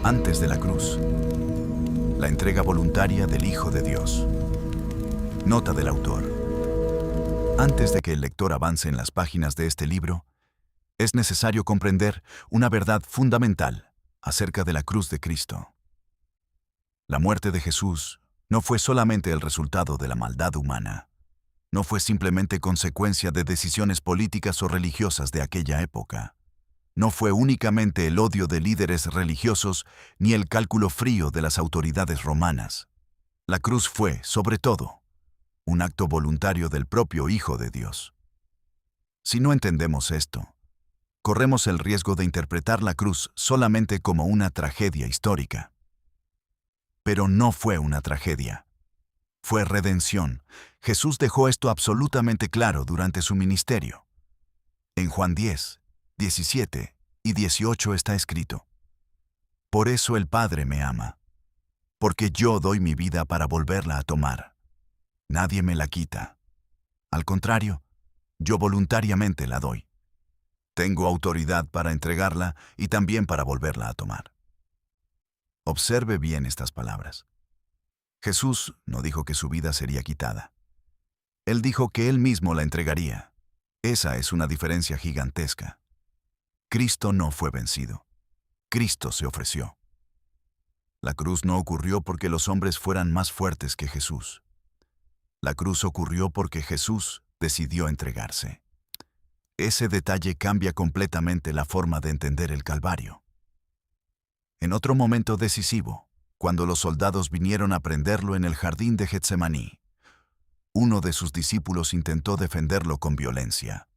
Antes de la cruz. La entrega voluntaria del Hijo de Dios. Nota del autor. Antes de que el lector avance en las páginas de este libro, es necesario comprender una verdad fundamental acerca de la cruz de Cristo. La muerte de Jesús no fue solamente el resultado de la maldad humana. No fue simplemente consecuencia de decisiones políticas o religiosas de aquella época. No fue únicamente el odio de líderes religiosos ni el cálculo frío de las autoridades romanas. La cruz fue, sobre todo, un acto voluntario del propio Hijo de Dios. Si no entendemos esto, corremos el riesgo de interpretar la cruz solamente como una tragedia histórica. Pero no fue una tragedia. Fue redención. Jesús dejó esto absolutamente claro durante su ministerio. En Juan 10, 17 y 18 está escrito: Por eso el Padre me ama, porque yo doy mi vida para volverla a tomar. Nadie me la quita. Al contrario, yo voluntariamente la doy. Tengo autoridad para entregarla y también para volverla a tomar. Observe bien estas palabras. Jesús no dijo que su vida sería quitada. Él dijo que Él mismo la entregaría. Esa es una diferencia gigantesca. Cristo no fue vencido. Cristo se ofreció. La cruz no ocurrió porque los hombres fueran más fuertes que Jesús. La cruz ocurrió porque Jesús decidió entregarse. Ese detalle cambia completamente la forma de entender el Calvario. En otro momento decisivo, cuando los soldados vinieron a prenderlo en el jardín de Getsemaní, uno de sus discípulos intentó defenderlo con violencia.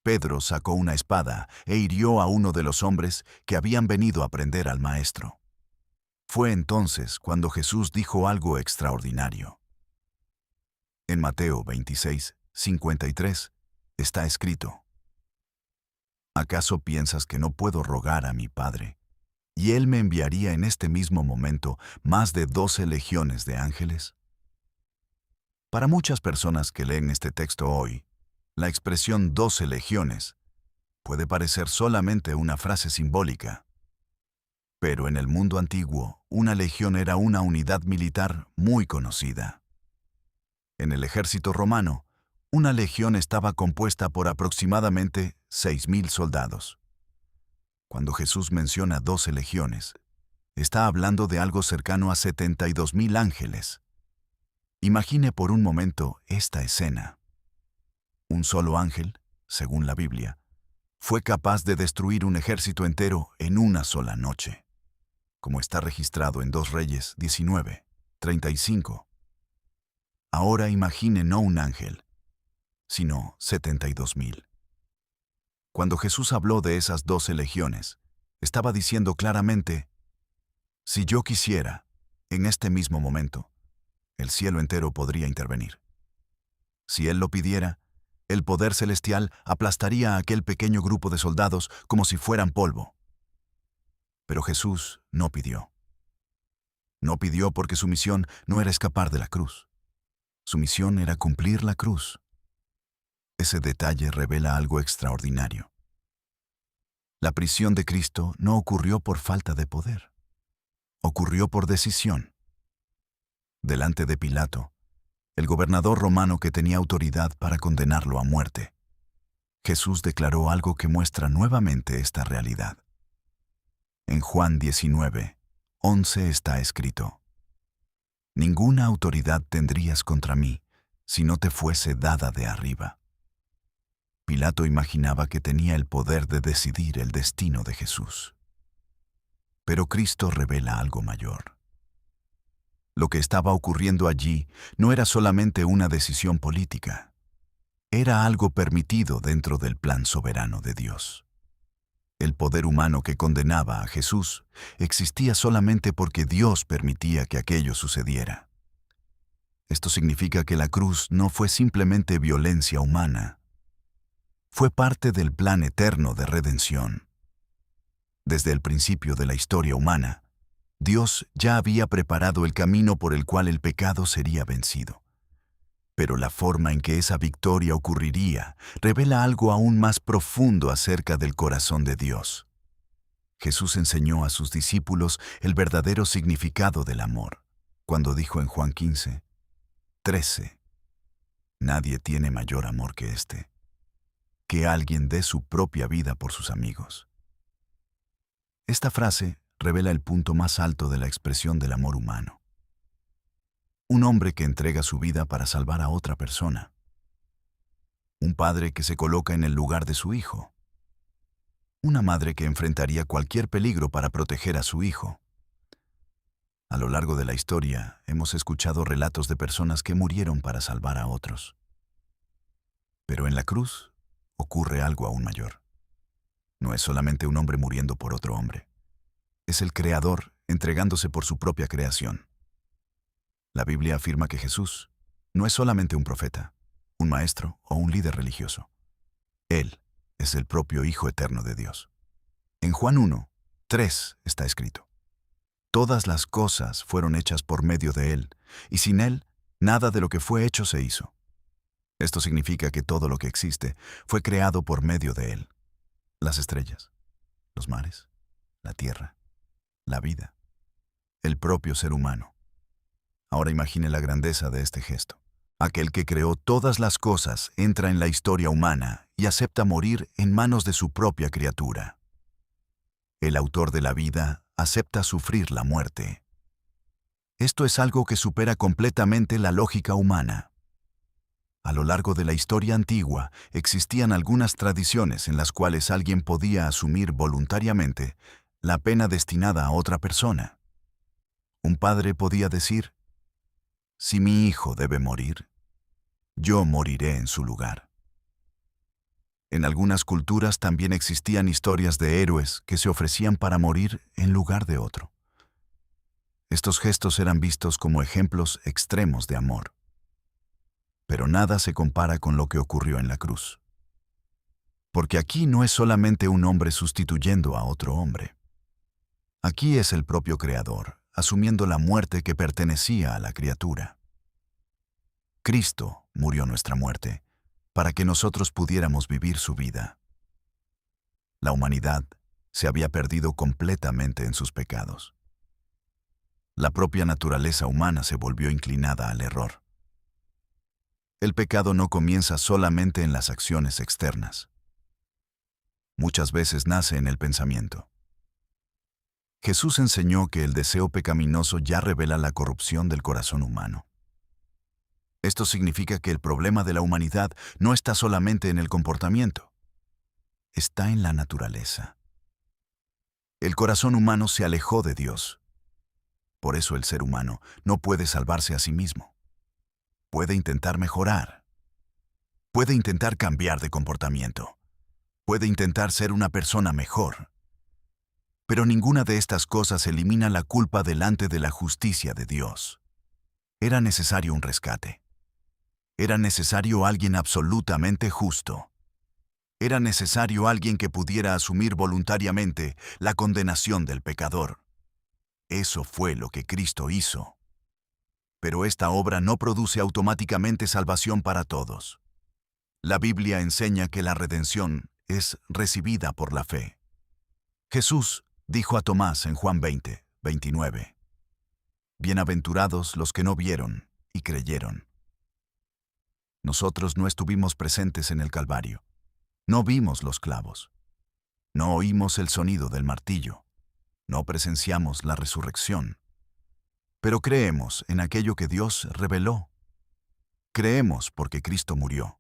Pedro sacó una espada e hirió a uno de los hombres que habían venido a prender al Maestro. Fue entonces cuando Jesús dijo algo extraordinario. En Mateo 26, 53, está escrito: ¿Acaso piensas que no puedo rogar a mi Padre, y Él me enviaría en este mismo momento más de 12 legiones de ángeles? Para muchas personas que leen este texto hoy, la expresión 12 legiones puede parecer solamente una frase simbólica. Pero en el mundo antiguo, una legión era una unidad militar muy conocida. En el ejército romano, una legión estaba compuesta por aproximadamente 6.000 soldados. Cuando Jesús menciona 12 legiones, está hablando de algo cercano a 72.000 ángeles. Imagine por un momento esta escena. Un solo ángel, según la Biblia, fue capaz de destruir un ejército entero en una sola noche, como está registrado en 2 Reyes 19, 35. Ahora imagine no un ángel, sino 72.000. Cuando Jesús habló de esas 12 legiones, estaba diciendo claramente: si yo quisiera, en este mismo momento, el cielo entero podría intervenir. Si Él lo pidiera, el poder celestial aplastaría a aquel pequeño grupo de soldados como si fueran polvo. Pero Jesús no pidió. No pidió porque su misión no era escapar de la cruz. Su misión era cumplir la cruz. Ese detalle revela algo extraordinario. La prisión de Cristo no ocurrió por falta de poder. Ocurrió por decisión. Delante de Pilato, el gobernador romano que tenía autoridad para condenarlo a muerte, Jesús declaró algo que muestra nuevamente esta realidad. En Juan 19, 11 está escrito: Ninguna autoridad tendrías contra mí si no te fuese dada de arriba. Pilato imaginaba que tenía el poder de decidir el destino de Jesús. Pero Cristo revela algo mayor. Lo que estaba ocurriendo allí no era solamente una decisión política. Era algo permitido dentro del plan soberano de Dios. El poder humano que condenaba a Jesús existía solamente porque Dios permitía que aquello sucediera. Esto significa que la cruz no fue simplemente violencia humana. Fue parte del plan eterno de redención. Desde el principio de la historia humana, Dios ya había preparado el camino por el cual el pecado sería vencido. Pero la forma en que esa victoria ocurriría revela algo aún más profundo acerca del corazón de Dios. Jesús enseñó a sus discípulos el verdadero significado del amor, cuando dijo en Juan 15:13, «Nadie tiene mayor amor que este, que alguien dé su propia vida por sus amigos». Esta frase revela el punto más alto de la expresión del amor humano. Un hombre que entrega su vida para salvar a otra persona. Un padre que se coloca en el lugar de su hijo. Una madre que enfrentaría cualquier peligro para proteger a su hijo. A lo largo de la historia, hemos escuchado relatos de personas que murieron para salvar a otros. Pero en la cruz ocurre algo aún mayor. No es solamente un hombre muriendo por otro hombre. Es el Creador entregándose por su propia creación. La Biblia afirma que Jesús no es solamente un profeta, un maestro o un líder religioso. Él es el propio Hijo eterno de Dios. En Juan 1:3 está escrito: «Todas las cosas fueron hechas por medio de Él, y sin Él, nada de lo que fue hecho se hizo». Esto significa que todo lo que existe fue creado por medio de Él. Las estrellas, los mares, la tierra, la vida, el propio ser humano. Ahora imagine la grandeza de este gesto. Aquel que creó todas las cosas entra en la historia humana y acepta morir en manos de su propia criatura. El autor de la vida acepta sufrir la muerte. Esto es algo que supera completamente la lógica humana. A lo largo de la historia antigua existían algunas tradiciones en las cuales alguien podía asumir voluntariamente la pena destinada a otra persona. Un padre podía decir: «Si mi hijo debe morir, yo moriré en su lugar». En algunas culturas también existían historias de héroes que se ofrecían para morir en lugar de otro. Estos gestos eran vistos como ejemplos extremos de amor. Pero nada se compara con lo que ocurrió en la cruz. Porque aquí no es solamente un hombre sustituyendo a otro hombre. Aquí es el propio Creador, asumiendo la muerte que pertenecía a la criatura. Cristo murió nuestra muerte, para que nosotros pudiéramos vivir su vida. La humanidad se había perdido completamente en sus pecados. La propia naturaleza humana se volvió inclinada al error. El pecado no comienza solamente en las acciones externas. Muchas veces nace en el pensamiento. Jesús enseñó que el deseo pecaminoso ya revela la corrupción del corazón humano. Esto significa que el problema de la humanidad no está solamente en el comportamiento, está en la naturaleza. El corazón humano se alejó de Dios. Por eso el ser humano no puede salvarse a sí mismo. Puede intentar mejorar. Puede intentar cambiar de comportamiento. Puede intentar ser una persona mejor. Pero ninguna de estas cosas elimina la culpa delante de la justicia de Dios. Era necesario un rescate. Era necesario alguien absolutamente justo. Era necesario alguien que pudiera asumir voluntariamente la condenación del pecador. Eso fue lo que Cristo hizo. Pero esta obra no produce automáticamente salvación para todos. La Biblia enseña que la redención es recibida por la fe. Jesús dijo a Tomás en Juan 20:29, «Bienaventurados los que no vieron y creyeron». Nosotros no estuvimos presentes en el Calvario. No vimos los clavos. No oímos el sonido del martillo. No presenciamos la resurrección. Pero creemos en aquello que Dios reveló. Creemos porque Cristo murió.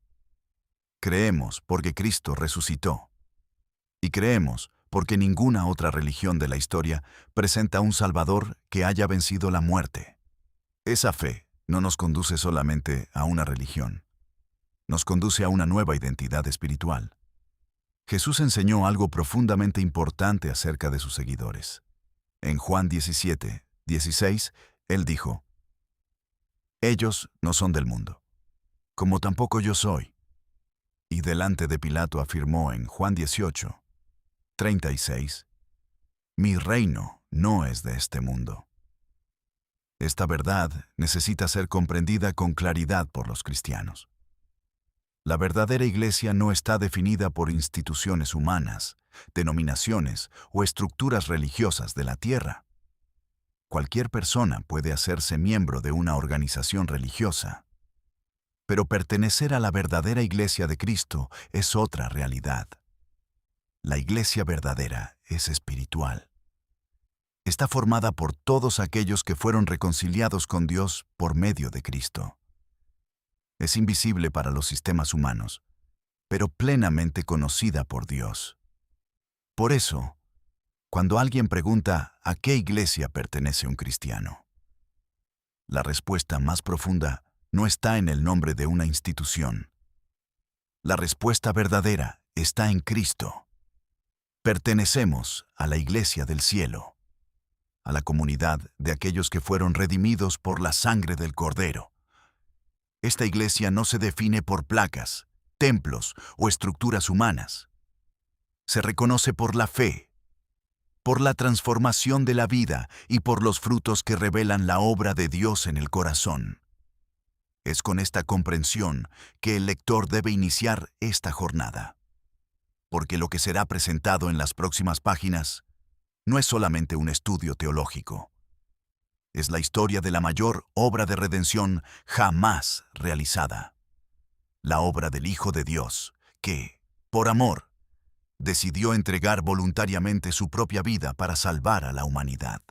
Creemos porque Cristo resucitó. Y creemos porque ninguna otra religión de la historia presenta un Salvador que haya vencido la muerte. Esa fe no nos conduce solamente a una religión. Nos conduce a una nueva identidad espiritual. Jesús enseñó algo profundamente importante acerca de sus seguidores. En Juan 17:16, Él dijo: «Ellos no son del mundo, como tampoco yo soy». Y delante de Pilato afirmó en Juan 18:36, «Mi reino no es de este mundo». Esta verdad necesita ser comprendida con claridad por los cristianos. La verdadera iglesia no está definida por instituciones humanas, denominaciones o estructuras religiosas de la tierra. Cualquier persona puede hacerse miembro de una organización religiosa, pero pertenecer a la verdadera iglesia de Cristo es otra realidad. La iglesia verdadera es espiritual. Está formada por todos aquellos que fueron reconciliados con Dios por medio de Cristo. Es invisible para los sistemas humanos, pero plenamente conocida por Dios. Por eso, cuando alguien pregunta ¿a qué iglesia pertenece un cristiano?, la respuesta más profunda no está en el nombre de una institución. La respuesta verdadera está en Cristo. Pertenecemos a la iglesia del cielo, a la comunidad de aquellos que fueron redimidos por la sangre del Cordero. Esta iglesia no se define por placas, templos o estructuras humanas. Se reconoce por la fe, por la transformación de la vida y por los frutos que revelan la obra de Dios en el corazón. Es con esta comprensión que el lector debe iniciar esta jornada, porque lo que será presentado en las próximas páginas no es solamente un estudio teológico. Es la historia de la mayor obra de redención jamás realizada. La obra del Hijo de Dios, que, por amor, decidió entregar voluntariamente su propia vida para salvar a la humanidad.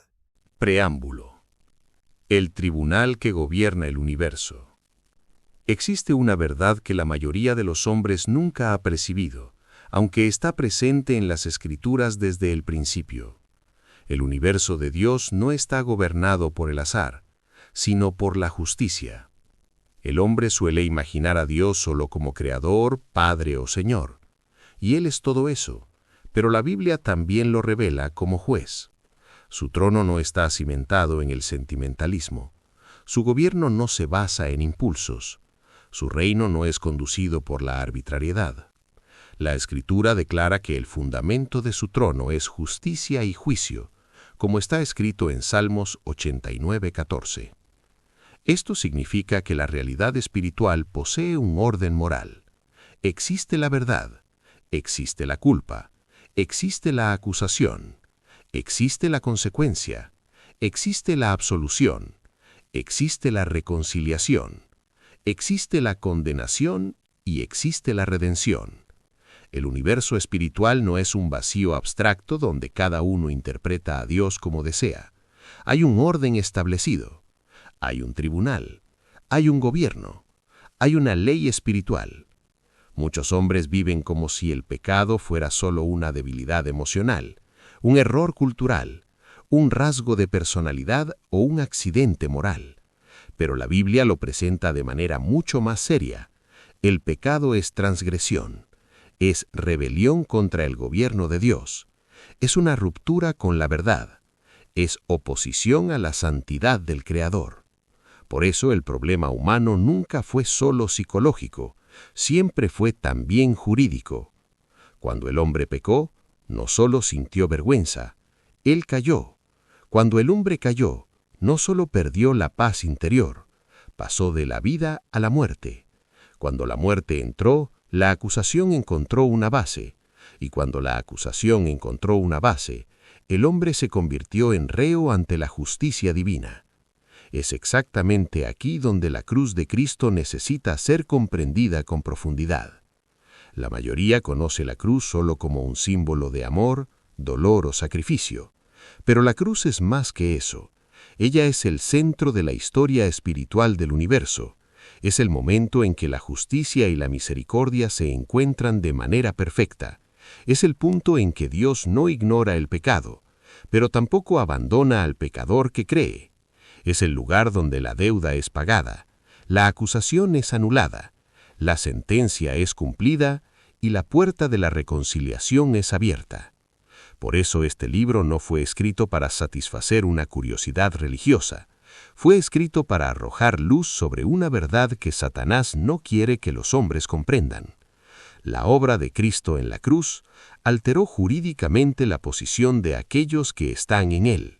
Preámbulo. El tribunal que gobierna el universo. Existe una verdad que la mayoría de los hombres nunca ha percibido, aunque está presente en las Escrituras desde el principio. El universo de Dios no está gobernado por el azar, sino por la justicia. El hombre suele imaginar a Dios solo como creador, padre o señor. Y Él es todo eso, pero la Biblia también lo revela como juez. Su trono no está cimentado en el sentimentalismo. Su gobierno no se basa en impulsos. Su reino no es conducido por la arbitrariedad. La Escritura declara que el fundamento de su trono es justicia y juicio, como está escrito en Salmos 89:14. Esto significa que la realidad espiritual posee un orden moral. Existe la verdad, existe la culpa, existe la acusación, existe la consecuencia, existe la absolución, existe la reconciliación, existe la condenación y existe la redención. El universo espiritual no es un vacío abstracto donde cada uno interpreta a Dios como desea. Hay un orden establecido, hay un tribunal, hay un gobierno, hay una ley espiritual. Muchos hombres viven como si el pecado fuera solo una debilidad emocional, un error cultural, un rasgo de personalidad o un accidente moral. Pero la Biblia lo presenta de manera mucho más seria. El pecado es transgresión, es rebelión contra el gobierno de Dios, es una ruptura con la verdad, es oposición a la santidad del Creador. Por eso el problema humano nunca fue solo psicológico, siempre fue también jurídico. Cuando el hombre pecó, no solo sintió vergüenza, él cayó. Cuando el hombre cayó, no solo perdió la paz interior, pasó de la vida a la muerte. Cuando la muerte entró, la acusación encontró una base, y cuando la acusación encontró una base, el hombre se convirtió en reo ante la justicia divina. Es exactamente aquí donde la cruz de Cristo necesita ser comprendida con profundidad. La mayoría conoce la cruz solo como un símbolo de amor, dolor o sacrificio, pero la cruz es más que eso. Ella es el centro de la historia espiritual del universo. Es el momento en que la justicia y la misericordia se encuentran de manera perfecta. Es el punto en que Dios no ignora el pecado, pero tampoco abandona al pecador que cree. Es el lugar donde la deuda es pagada, la acusación es anulada, la sentencia es cumplida y la puerta de la reconciliación es abierta. Por eso este libro no fue escrito para satisfacer una curiosidad religiosa. Fue escrito para arrojar luz sobre una verdad que Satanás no quiere que los hombres comprendan. La obra de Cristo en la cruz alteró jurídicamente la posición de aquellos que están en él.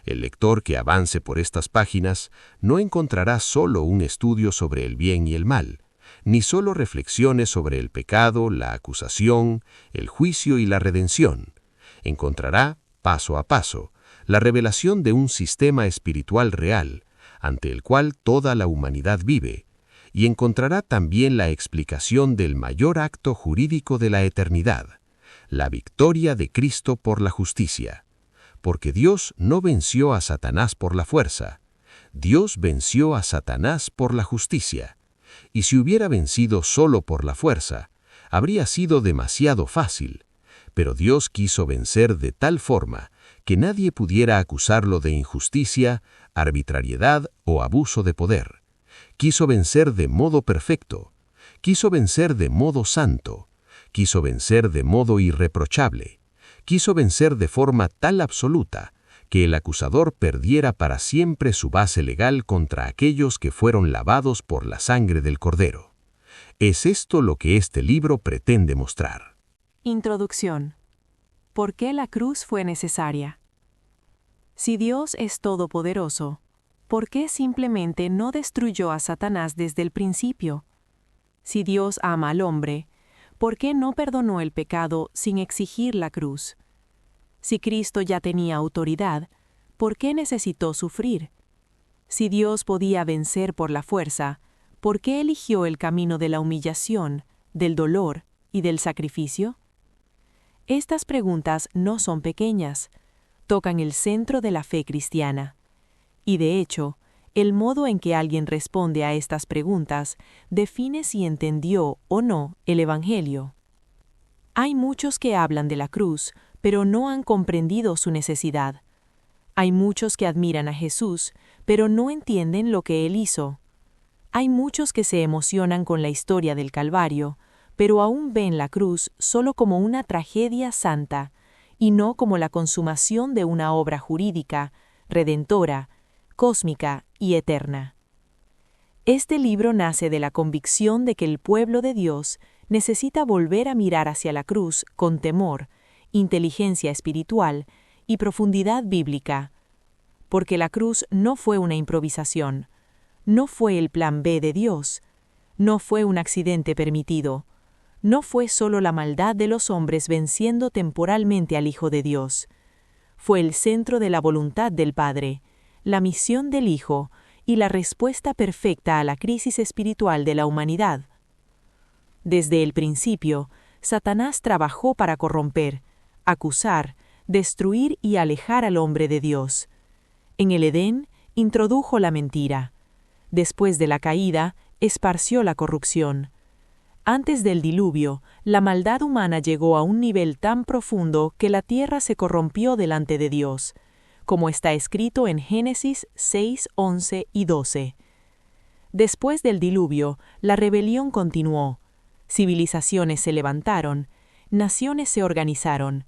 El lector que avance por estas páginas no encontrará solo un estudio sobre el bien y el mal, ni solo reflexiones sobre el pecado, la acusación, el juicio y la redención. Encontrará, paso a paso, la revelación de un sistema espiritual real, ante el cual toda la humanidad vive, y encontrará también la explicación del mayor acto jurídico de la eternidad, la victoria de Cristo por la justicia. Porque Dios no venció a Satanás por la fuerza, Dios venció a Satanás por la justicia. Y si hubiera vencido solo por la fuerza, habría sido demasiado fácil. Pero Dios quiso vencer de tal forma que nadie pudiera acusarlo de injusticia, arbitrariedad o abuso de poder. Quiso vencer de modo perfecto, quiso vencer de modo santo, quiso vencer de modo irreprochable, quiso vencer de forma tal absoluta que el acusador perdiera para siempre su base legal contra aquellos que fueron lavados por la sangre del Cordero. Es esto lo que este libro pretende mostrar. Introducción. ¿Por qué la cruz fue necesaria? Si Dios es todopoderoso, ¿por qué simplemente no destruyó a Satanás desde el principio? Si Dios ama al hombre, ¿por qué no perdonó el pecado sin exigir la cruz? Si Cristo ya tenía autoridad, ¿por qué necesitó sufrir? Si Dios podía vencer por la fuerza, ¿por qué eligió el camino de la humillación, del dolor y del sacrificio? Estas preguntas no son pequeñas, tocan el centro de la fe cristiana. Y de hecho, el modo en que alguien responde a estas preguntas define si entendió o no el Evangelio. Hay muchos que hablan de la cruz, pero no han comprendido su necesidad. Hay muchos que admiran a Jesús, pero no entienden lo que Él hizo. Hay muchos que se emocionan con la historia del Calvario, pero aún ven la cruz solo como una tragedia santa, y no como la consumación de una obra jurídica, redentora, cósmica y eterna. Este libro nace de la convicción de que el pueblo de Dios necesita volver a mirar hacia la cruz con temor, inteligencia espiritual y profundidad bíblica, porque la cruz no fue una improvisación, no fue el plan B de Dios, no fue un accidente permitido, no fue solo la maldad de los hombres venciendo temporalmente al Hijo de Dios. Fue el centro de la voluntad del Padre, la misión del Hijo y la respuesta perfecta a la crisis espiritual de la humanidad. Desde el principio, Satanás trabajó para corromper, acusar, destruir y alejar al hombre de Dios. En el Edén, introdujo la mentira. Después de la caída, esparció la corrupción. Antes del diluvio, la maldad humana llegó a un nivel tan profundo que la tierra se corrompió delante de Dios, como está escrito en Génesis 6, 11 y 12. Después del diluvio, la rebelión continuó. Civilizaciones se levantaron, naciones se organizaron,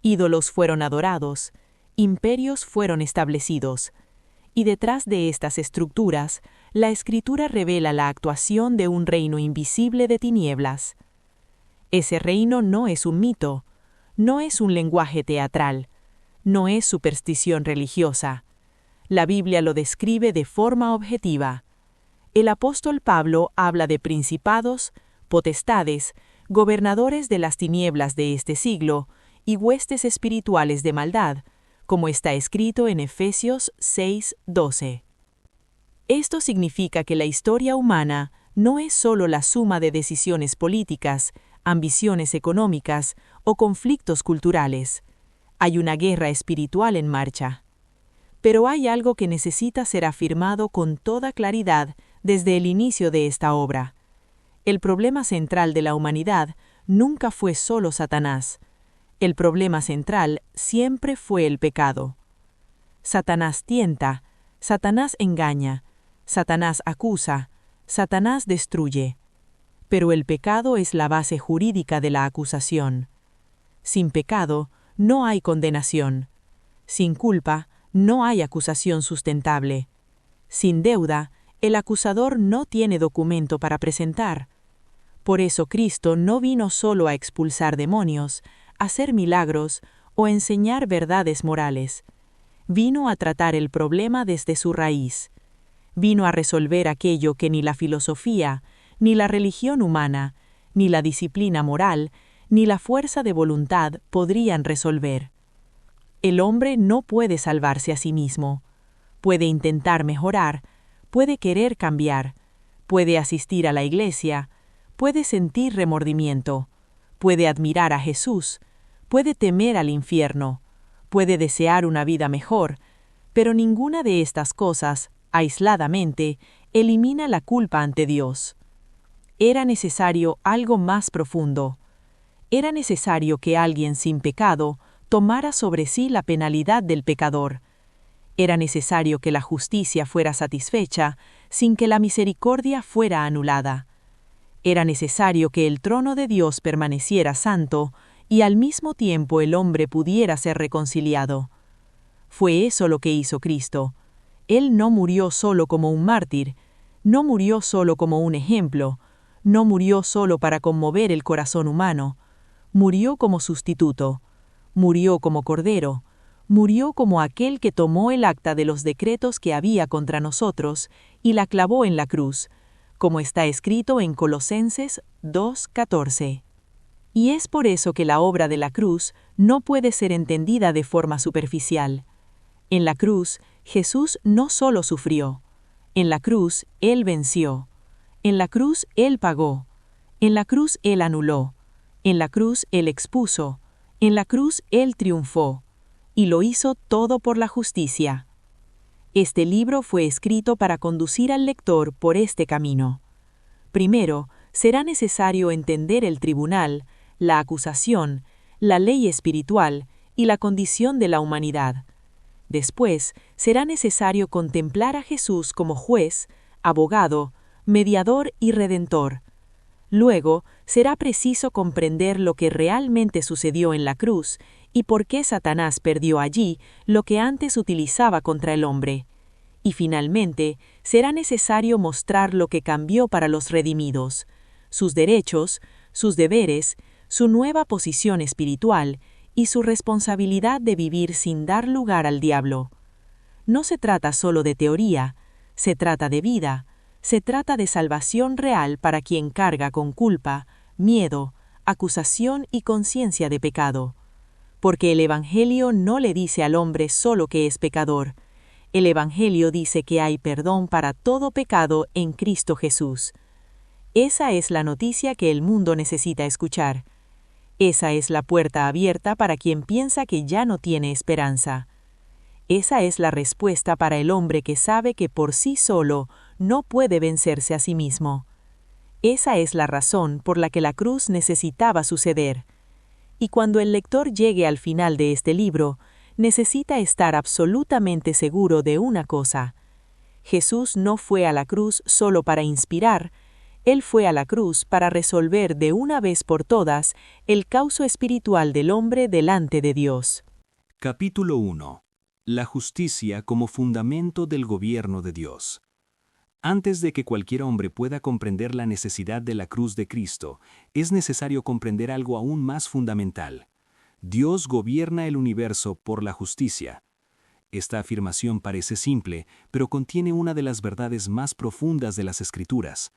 ídolos fueron adorados, imperios fueron establecidos. Y detrás de estas estructuras, la Escritura revela la actuación de un reino invisible de tinieblas. Ese reino no es un mito, no es un lenguaje teatral, no es superstición religiosa. La Biblia lo describe de forma objetiva. El apóstol Pablo habla de principados, potestades, gobernadores de las tinieblas de este siglo y huestes espirituales de maldad, como está escrito en Efesios 6:12. Esto significa que la historia humana no es solo la suma de decisiones políticas, ambiciones económicas o conflictos culturales. Hay una guerra espiritual en marcha. Pero hay algo que necesita ser afirmado con toda claridad desde el inicio de esta obra. El problema central de la humanidad nunca fue solo Satanás. El problema central siempre fue el pecado. Satanás tienta, Satanás engaña, Satanás acusa, Satanás destruye. Pero el pecado es la base jurídica de la acusación. Sin pecado, no hay condenación. Sin culpa, no hay acusación sustentable. Sin deuda, el acusador no tiene documento para presentar. Por eso Cristo no vino solo a expulsar demonios, hacer milagros o enseñar verdades morales. Vino a tratar el problema desde su raíz. Vino a resolver aquello que ni la filosofía, ni la religión humana, ni la disciplina moral, ni la fuerza de voluntad podrían resolver. El hombre no puede salvarse a sí mismo. Puede intentar mejorar, puede querer cambiar, puede asistir a la iglesia, puede sentir remordimiento, puede admirar a Jesús, puede temer al infierno, puede desear una vida mejor, pero ninguna de estas cosas, aisladamente, elimina la culpa ante Dios. Era necesario algo más profundo. Era necesario que alguien sin pecado tomara sobre sí la penalidad del pecador. Era necesario que la justicia fuera satisfecha sin que la misericordia fuera anulada. Era necesario que el trono de Dios permaneciera santo y al mismo tiempo el hombre pudiera ser reconciliado. Fue eso lo que hizo Cristo. Él no murió solo como un mártir, no murió solo como un ejemplo, no murió solo para conmover el corazón humano, murió como sustituto, murió como cordero, murió como aquel que tomó el acta de los decretos que había contra nosotros y la clavó en la cruz, como está escrito en Colosenses 2:14. Y es por eso que la obra de la cruz no puede ser entendida de forma superficial. En la cruz, Jesús no solo sufrió. En la cruz, Él venció. En la cruz, Él pagó. En la cruz, Él anuló. En la cruz, Él expuso. En la cruz, Él triunfó. Y lo hizo todo por la justicia. Este libro fue escrito para conducir al lector por este camino. Primero, será necesario entender el tribunal, la acusación, la ley espiritual y la condición de la humanidad. Después, será necesario contemplar a Jesús como juez, abogado, mediador y redentor. Luego, será preciso comprender lo que realmente sucedió en la cruz y por qué Satanás perdió allí lo que antes utilizaba contra el hombre. Y finalmente, será necesario mostrar lo que cambió para los redimidos, sus derechos, sus deberes, su nueva posición espiritual y su responsabilidad de vivir sin dar lugar al diablo. No se trata solo de teoría, se trata de vida, se trata de salvación real para quien carga con culpa, miedo, acusación y conciencia de pecado. Porque el Evangelio no le dice al hombre solo que es pecador. El Evangelio dice que hay perdón para todo pecado en Cristo Jesús. Esa es la noticia que el mundo necesita escuchar. Esa es la puerta abierta para quien piensa que ya no tiene esperanza. Esa es la respuesta para el hombre que sabe que por sí solo no puede vencerse a sí mismo. Esa es la razón por la que la cruz necesitaba suceder. Y cuando el lector llegue al final de este libro, necesita estar absolutamente seguro de una cosa. Jesús no fue a la cruz solo para inspirar, Él fue a la cruz para resolver de una vez por todas el caos espiritual del hombre delante de Dios. Capítulo 1. La justicia como fundamento del gobierno de Dios. Antes de que cualquier hombre pueda comprender la necesidad de la cruz de Cristo, es necesario comprender algo aún más fundamental. Dios gobierna el universo por la justicia. Esta afirmación parece simple, pero contiene una de las verdades más profundas de las Escrituras.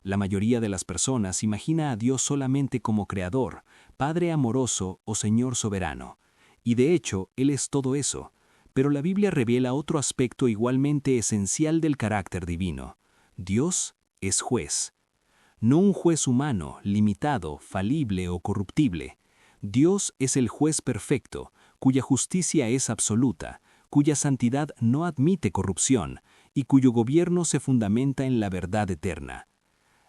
La mayoría de las personas imagina a Dios solamente como Creador, Padre amoroso o Señor soberano. Y de hecho, Él es todo eso. Pero la Biblia revela otro aspecto igualmente esencial del carácter divino. Dios es juez. No un juez humano, limitado, falible o corruptible. Dios es el juez perfecto, cuya justicia es absoluta, cuya santidad no admite corrupción y cuyo gobierno se fundamenta en la verdad eterna.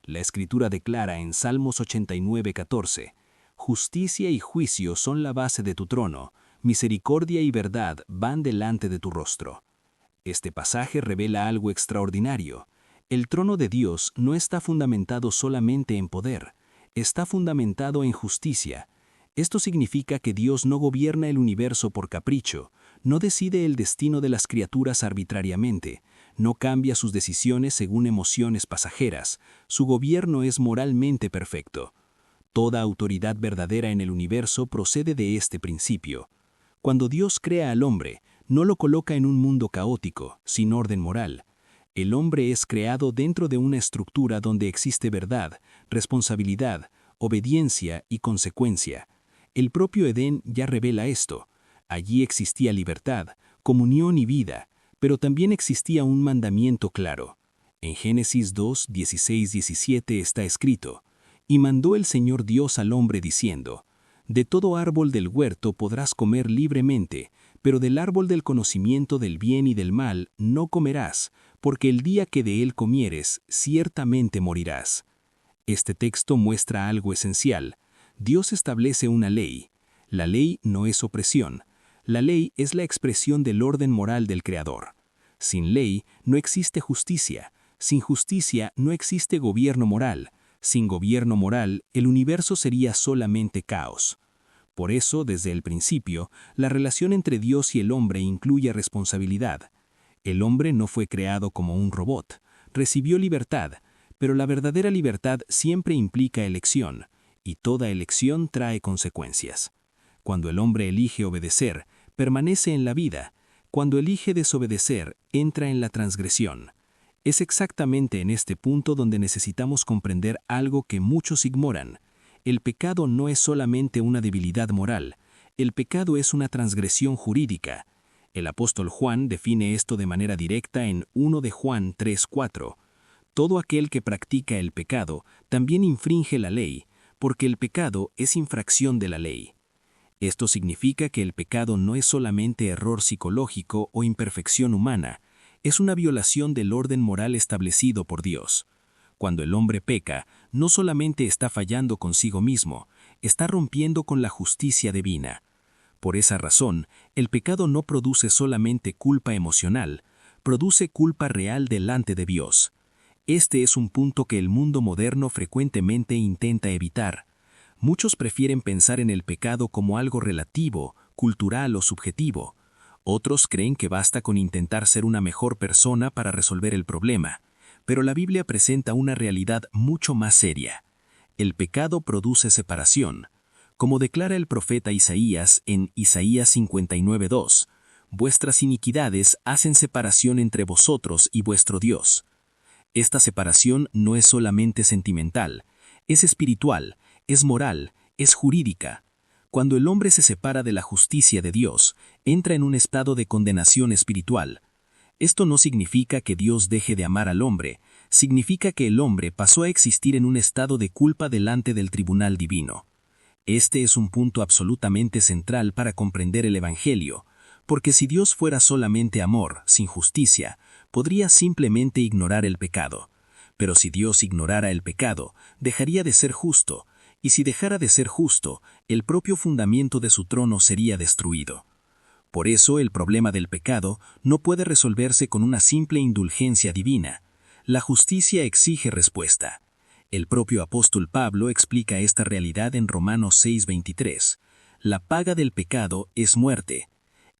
La Escritura declara en Salmos 89:14, «Justicia y juicio son la base de tu trono, misericordia y verdad van delante de tu rostro». Este pasaje revela algo extraordinario. El trono de Dios no está fundamentado solamente en poder, está fundamentado en justicia. Esto significa que Dios no gobierna el universo por capricho, no decide el destino de las criaturas arbitrariamente, no cambia sus decisiones según emociones pasajeras. Su gobierno es moralmente perfecto. Toda autoridad verdadera en el universo procede de este principio. Cuando Dios crea al hombre, no lo coloca en un mundo caótico, sin orden moral. El hombre es creado dentro de una estructura donde existe verdad, responsabilidad, obediencia y consecuencia. El propio Edén ya revela esto. Allí existía libertad, comunión y vida, pero también existía un mandamiento claro. En Génesis 2, 16-17 está escrito: «Y mandó el Señor Dios al hombre diciendo: De todo árbol del huerto podrás comer libremente, pero del árbol del conocimiento del bien y del mal no comerás, porque el día que de él comieres, ciertamente morirás». Este texto muestra algo esencial. Dios establece una ley. La ley no es opresión. La ley es la expresión del orden moral del Creador. Sin ley no existe justicia. Sin justicia no existe gobierno moral. Sin gobierno moral, el universo sería solamente caos. Por eso, desde el principio, la relación entre Dios y el hombre incluye responsabilidad. El hombre no fue creado como un robot. Recibió libertad, pero la verdadera libertad siempre implica elección, y toda elección trae consecuencias. Cuando el hombre elige obedecer, permanece en la vida. Cuando elige desobedecer, entra en la transgresión. Es exactamente en este punto donde necesitamos comprender algo que muchos ignoran. El pecado no es solamente una debilidad moral, el pecado es una transgresión jurídica. El apóstol Juan define esto de manera directa en 1 de Juan 3:4. Todo aquel que practica el pecado también infringe la ley, porque el pecado es infracción de la ley. Esto significa que el pecado no es solamente error psicológico o imperfección humana, es una violación del orden moral establecido por Dios. Cuando el hombre peca, no solamente está fallando consigo mismo, está rompiendo con la justicia divina. Por esa razón, el pecado no produce solamente culpa emocional, produce culpa real delante de Dios. Este es un punto que el mundo moderno frecuentemente intenta evitar. Muchos prefieren pensar en el pecado como algo relativo, cultural o subjetivo. Otros creen que basta con intentar ser una mejor persona para resolver el problema. Pero la Biblia presenta una realidad mucho más seria. El pecado produce separación. Como declara el profeta Isaías en Isaías 59:2, «Vuestras iniquidades hacen separación entre vosotros y vuestro Dios». Esta separación no es solamente sentimental, es espiritual, es moral, es jurídica. Cuando el hombre se separa de la justicia de Dios, entra en un estado de condenación espiritual. Esto no significa que Dios deje de amar al hombre, significa que el hombre pasó a existir en un estado de culpa delante del tribunal divino. Este es un punto absolutamente central para comprender el Evangelio, porque si Dios fuera solamente amor, sin justicia, podría simplemente ignorar el pecado. Pero si Dios ignorara el pecado, dejaría de ser justo, y si dejara de ser justo, el propio fundamento de su trono sería destruido. Por eso el problema del pecado no puede resolverse con una simple indulgencia divina. La justicia exige respuesta. El propio apóstol Pablo explica esta realidad en Romanos 6:23. La paga del pecado es muerte.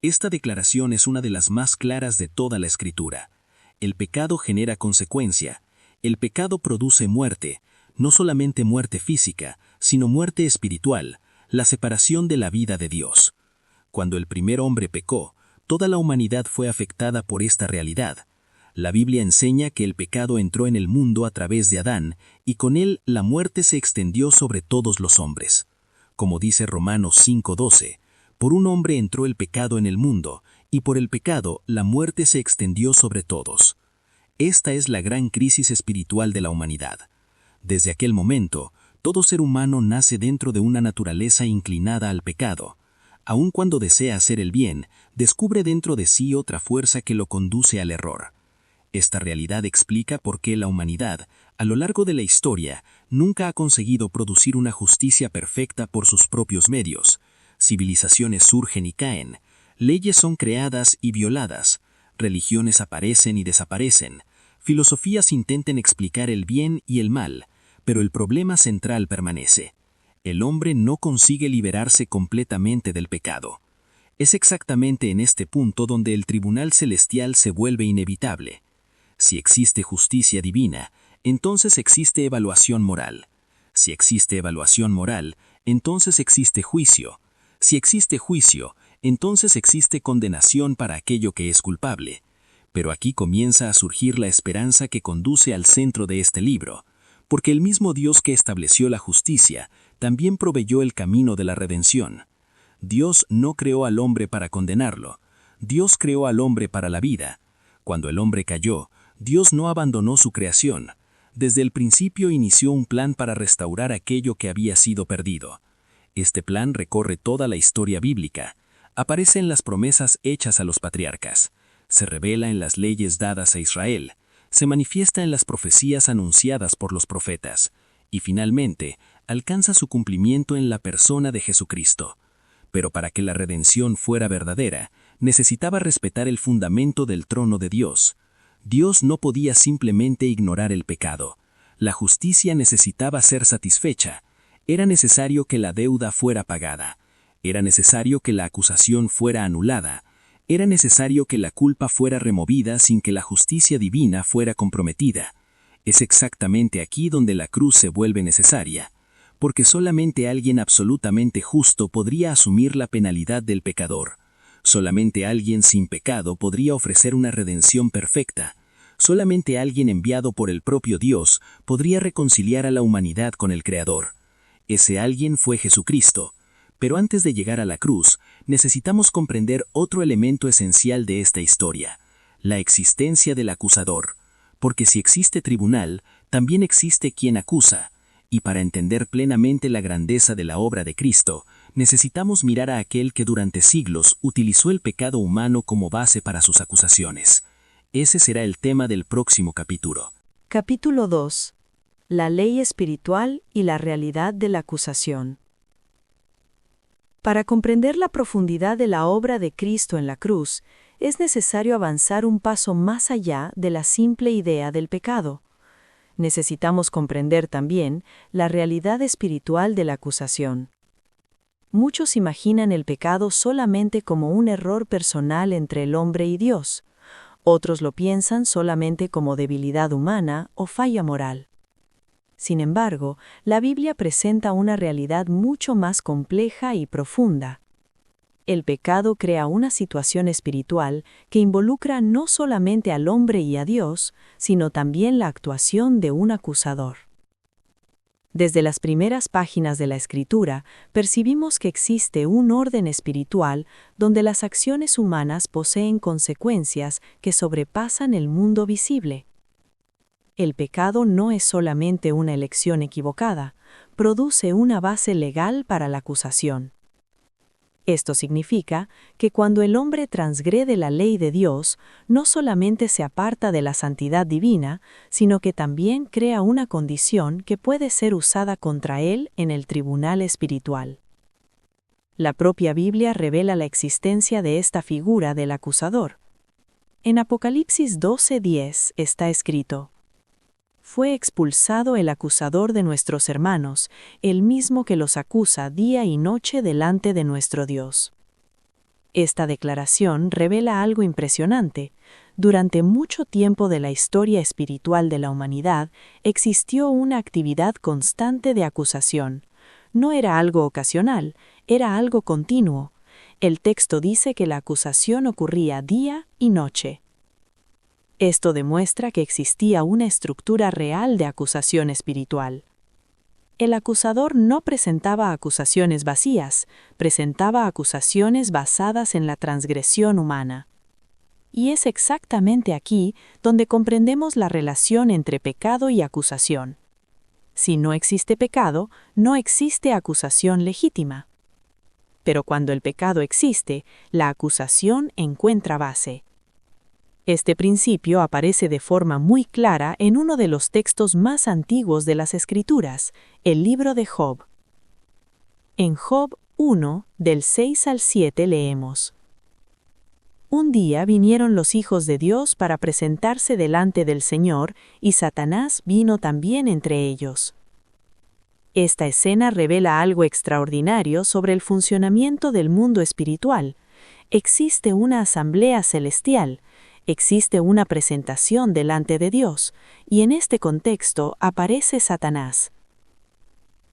Esta declaración es una de las más claras de toda la Escritura. El pecado genera consecuencia. El pecado produce muerte, no solamente muerte física, sino muerte espiritual, la separación de la vida de Dios. Cuando el primer hombre pecó, toda la humanidad fue afectada por esta realidad. La Biblia enseña que el pecado entró en el mundo a través de Adán, y con él la muerte se extendió sobre todos los hombres. Como dice Romanos 5:12, por un hombre entró el pecado en el mundo, y por el pecado la muerte se extendió sobre todos. Esta es la gran crisis espiritual de la humanidad. Desde aquel momento, todo ser humano nace dentro de una naturaleza inclinada al pecado. Aun cuando desea hacer el bien, descubre dentro de sí otra fuerza que lo conduce al error. Esta realidad explica por qué la humanidad, a lo largo de la historia, nunca ha conseguido producir una justicia perfecta por sus propios medios. Civilizaciones surgen y caen, leyes son creadas y violadas, religiones aparecen y desaparecen, filosofías intentan explicar el bien y el mal, pero el problema central permanece. El hombre no consigue liberarse completamente del pecado. Es exactamente en este punto donde el tribunal celestial se vuelve inevitable. Si existe justicia divina, entonces existe evaluación moral. Si existe evaluación moral, entonces existe juicio. Si existe juicio, entonces existe condenación para aquello que es culpable. Pero aquí comienza a surgir la esperanza que conduce al centro de este libro, porque el mismo Dios que estableció la justicia también proveyó el camino de la redención. Dios no creó al hombre para condenarlo, Dios creó al hombre para la vida. Cuando el hombre cayó, Dios no abandonó su creación. Desde el principio inició un plan para restaurar aquello que había sido perdido. Este plan recorre toda la historia bíblica, aparece en las promesas hechas a los patriarcas, se revela en las leyes dadas a Israel, se manifiesta en las profecías anunciadas por los profetas, y finalmente alcanza su cumplimiento en la persona de Jesucristo. Pero para que la redención fuera verdadera, necesitaba respetar el fundamento del trono de Dios. Dios no podía simplemente ignorar el pecado. La justicia necesitaba ser satisfecha. Era necesario que la deuda fuera pagada. Era necesario que la acusación fuera anulada. Era necesario que la culpa fuera removida sin que la justicia divina fuera comprometida. Es exactamente aquí donde la cruz se vuelve necesaria, porque solamente alguien absolutamente justo podría asumir la penalidad del pecador. Solamente alguien sin pecado podría ofrecer una redención perfecta. Solamente alguien enviado por el propio Dios podría reconciliar a la humanidad con el Creador. Ese alguien fue Jesucristo. Pero antes de llegar a la cruz, necesitamos comprender otro elemento esencial de esta historia: la existencia del acusador. Porque si existe tribunal, también existe quien acusa. Y para entender plenamente la grandeza de la obra de Cristo, necesitamos mirar a aquel que durante siglos utilizó el pecado humano como base para sus acusaciones. Ese será el tema del próximo capítulo. Capítulo 2. La ley espiritual y la realidad de la acusación. Para comprender la profundidad de la obra de Cristo en la cruz, es necesario avanzar un paso más allá de la simple idea del pecado. Necesitamos comprender también la realidad espiritual de la acusación. Muchos imaginan el pecado solamente como un error personal entre el hombre y Dios. Otros lo piensan solamente como debilidad humana o falla moral. Sin embargo, la Biblia presenta una realidad mucho más compleja y profunda. El pecado crea una situación espiritual que involucra no solamente al hombre y a Dios, sino también la actuación de un acusador. Desde las primeras páginas de la Escritura, percibimos que existe un orden espiritual donde las acciones humanas poseen consecuencias que sobrepasan el mundo visible. El pecado no es solamente una elección equivocada, produce una base legal para la acusación. Esto significa que cuando el hombre transgrede la ley de Dios, no solamente se aparta de la santidad divina, sino que también crea una condición que puede ser usada contra él en el tribunal espiritual. La propia Biblia revela la existencia de esta figura del acusador. En Apocalipsis 12:10 está escrito: «Fue expulsado el acusador de nuestros hermanos, el mismo que los acusa día y noche delante de nuestro Dios». Esta declaración revela algo impresionante. Durante mucho tiempo de la historia espiritual de la humanidad existió una actividad constante de acusación. No era algo ocasional, era algo continuo. El texto dice que la acusación ocurría día y noche. Esto demuestra que existía una estructura real de acusación espiritual. El acusador no presentaba acusaciones vacías, presentaba acusaciones basadas en la transgresión humana. Y es exactamente aquí donde comprendemos la relación entre pecado y acusación. Si no existe pecado, no existe acusación legítima. Pero cuando el pecado existe, la acusación encuentra base. Este principio aparece de forma muy clara en uno de los textos más antiguos de las Escrituras, el libro de Job. En Job 1, del 6 al 7 leemos: Un día vinieron los hijos de Dios para presentarse delante del Señor, y Satanás vino también entre ellos. Esta escena revela algo extraordinario sobre el funcionamiento del mundo espiritual. Existe una asamblea celestial. Existe una presentación delante de Dios, y en este contexto aparece Satanás.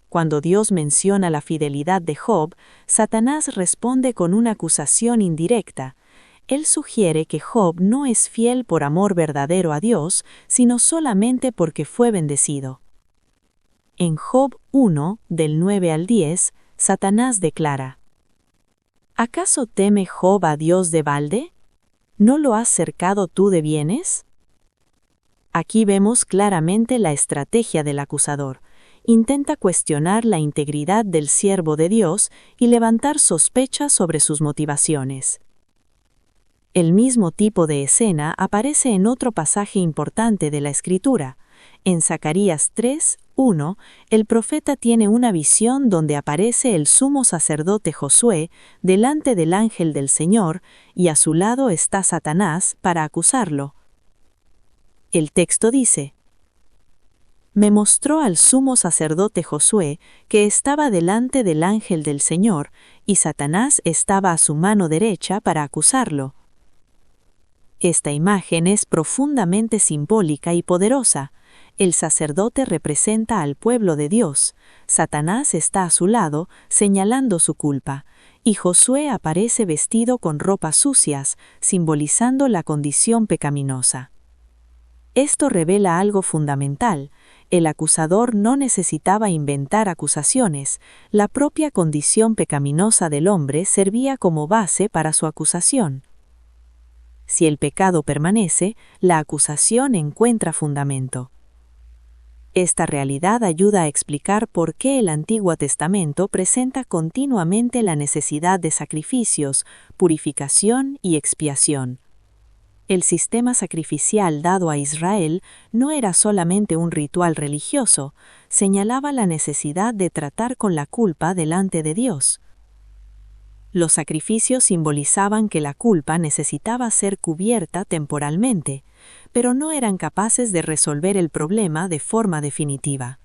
Cuando Dios menciona la fidelidad de Job, Satanás responde con una acusación indirecta. él sugiere que Job no es fiel por amor verdadero a Dios, sino solamente porque fue bendecido. En Job 1, del 9 al 10, Satanás declara: ¿Acaso teme Job a Dios de balde? ¿No lo has cercado tú de bienes? Aquí vemos claramente la estrategia del acusador. Intenta cuestionar la integridad del siervo de Dios y levantar sospechas sobre sus motivaciones. El mismo tipo de escena aparece en otro pasaje importante de la Escritura. En Zacarías 3:1, el profeta tiene una visión donde aparece el sumo sacerdote Josué delante del ángel del Señor y a su lado está Satanás para acusarlo. El texto dice: Me mostró al sumo sacerdote Josué que estaba delante del ángel del Señor y Satanás estaba a su mano derecha para acusarlo. Esta imagen es profundamente simbólica y poderosa. El sacerdote representa al pueblo de Dios, Satanás está a su lado, señalando su culpa, y Josué aparece vestido con ropas sucias, simbolizando la condición pecaminosa. Esto revela algo fundamental. El acusador no necesitaba inventar acusaciones, la propia condición pecaminosa del hombre servía como base para su acusación. Si el pecado permanece, la acusación encuentra fundamento. Esta realidad ayuda a explicar por qué el Antiguo Testamento presenta continuamente la necesidad de sacrificios, purificación y expiación. El sistema sacrificial dado a Israel no era solamente un ritual religioso, señalaba la necesidad de tratar con la culpa delante de Dios. Los sacrificios simbolizaban que la culpa necesitaba ser cubierta temporalmente, pero no eran capaces de resolver el problema de forma definitiva.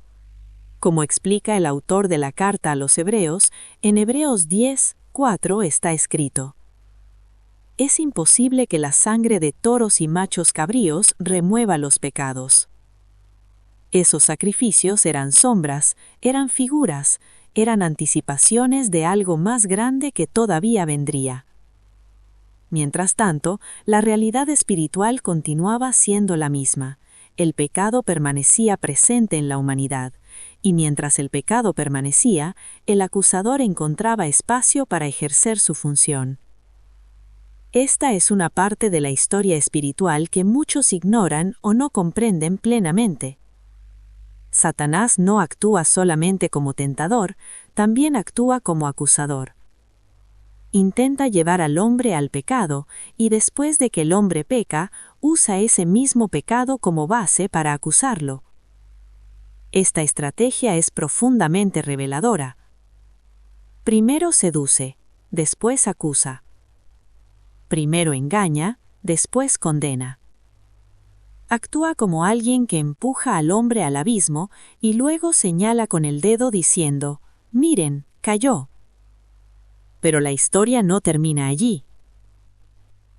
Como explica el autor de la carta a los Hebreos, en Hebreos 10:4 está escrito: Es imposible que la sangre de toros y machos cabríos remueva los pecados. Esos sacrificios eran sombras, eran figuras, eran anticipaciones de algo más grande que todavía vendría. Mientras tanto, la realidad espiritual continuaba siendo la misma. El pecado permanecía presente en la humanidad, y mientras el pecado permanecía, el acusador encontraba espacio para ejercer su función. Esta es una parte de la historia espiritual que muchos ignoran o no comprenden plenamente. Satanás no actúa solamente como tentador, también actúa como acusador. Intenta llevar al hombre al pecado y después de que el hombre peca, usa ese mismo pecado como base para acusarlo. Esta estrategia es profundamente reveladora. Primero seduce, después acusa. Primero engaña, después condena. Actúa como alguien que empuja al hombre al abismo y luego señala con el dedo diciendo: «Miren, cayó». Pero la historia no termina allí.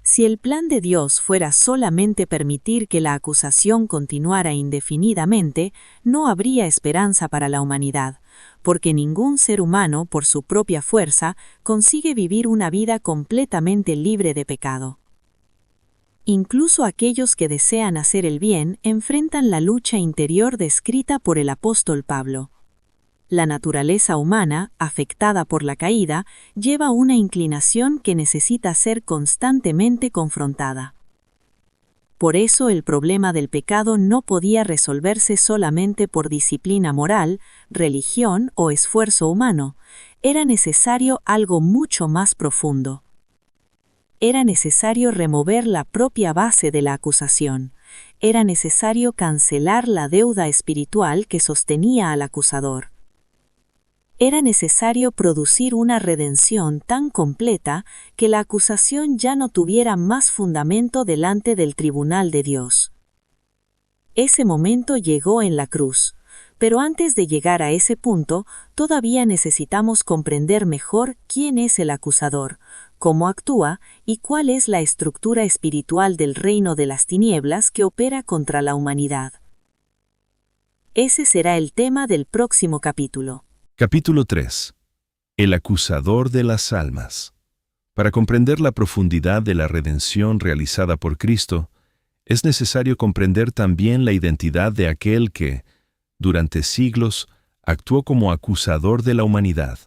Si el plan de Dios fuera solamente permitir que la acusación continuara indefinidamente, no habría esperanza para la humanidad, porque ningún ser humano, por su propia fuerza, consigue vivir una vida completamente libre de pecado. Incluso aquellos que desean hacer el bien enfrentan la lucha interior descrita por el apóstol Pablo. La naturaleza humana, afectada por la caída, lleva una inclinación que necesita ser constantemente confrontada. Por eso el problema del pecado no podía resolverse solamente por disciplina moral, religión o esfuerzo humano. Era necesario algo mucho más profundo. Era necesario remover la propia base de la acusación. Era necesario cancelar la deuda espiritual que sostenía al acusador. Era necesario producir una redención tan completa que la acusación ya no tuviera más fundamento delante del tribunal de Dios. Ese momento llegó en la cruz, pero antes de llegar a ese punto, todavía necesitamos comprender mejor quién es el acusador, cómo actúa y cuál es la estructura espiritual del reino de las tinieblas que opera contra la humanidad. Ese será el tema del próximo capítulo. Capítulo 3. El acusador de las almas. Para comprender la profundidad de la redención realizada por Cristo, es necesario comprender también la identidad de aquel que, durante siglos, actuó como acusador de la humanidad.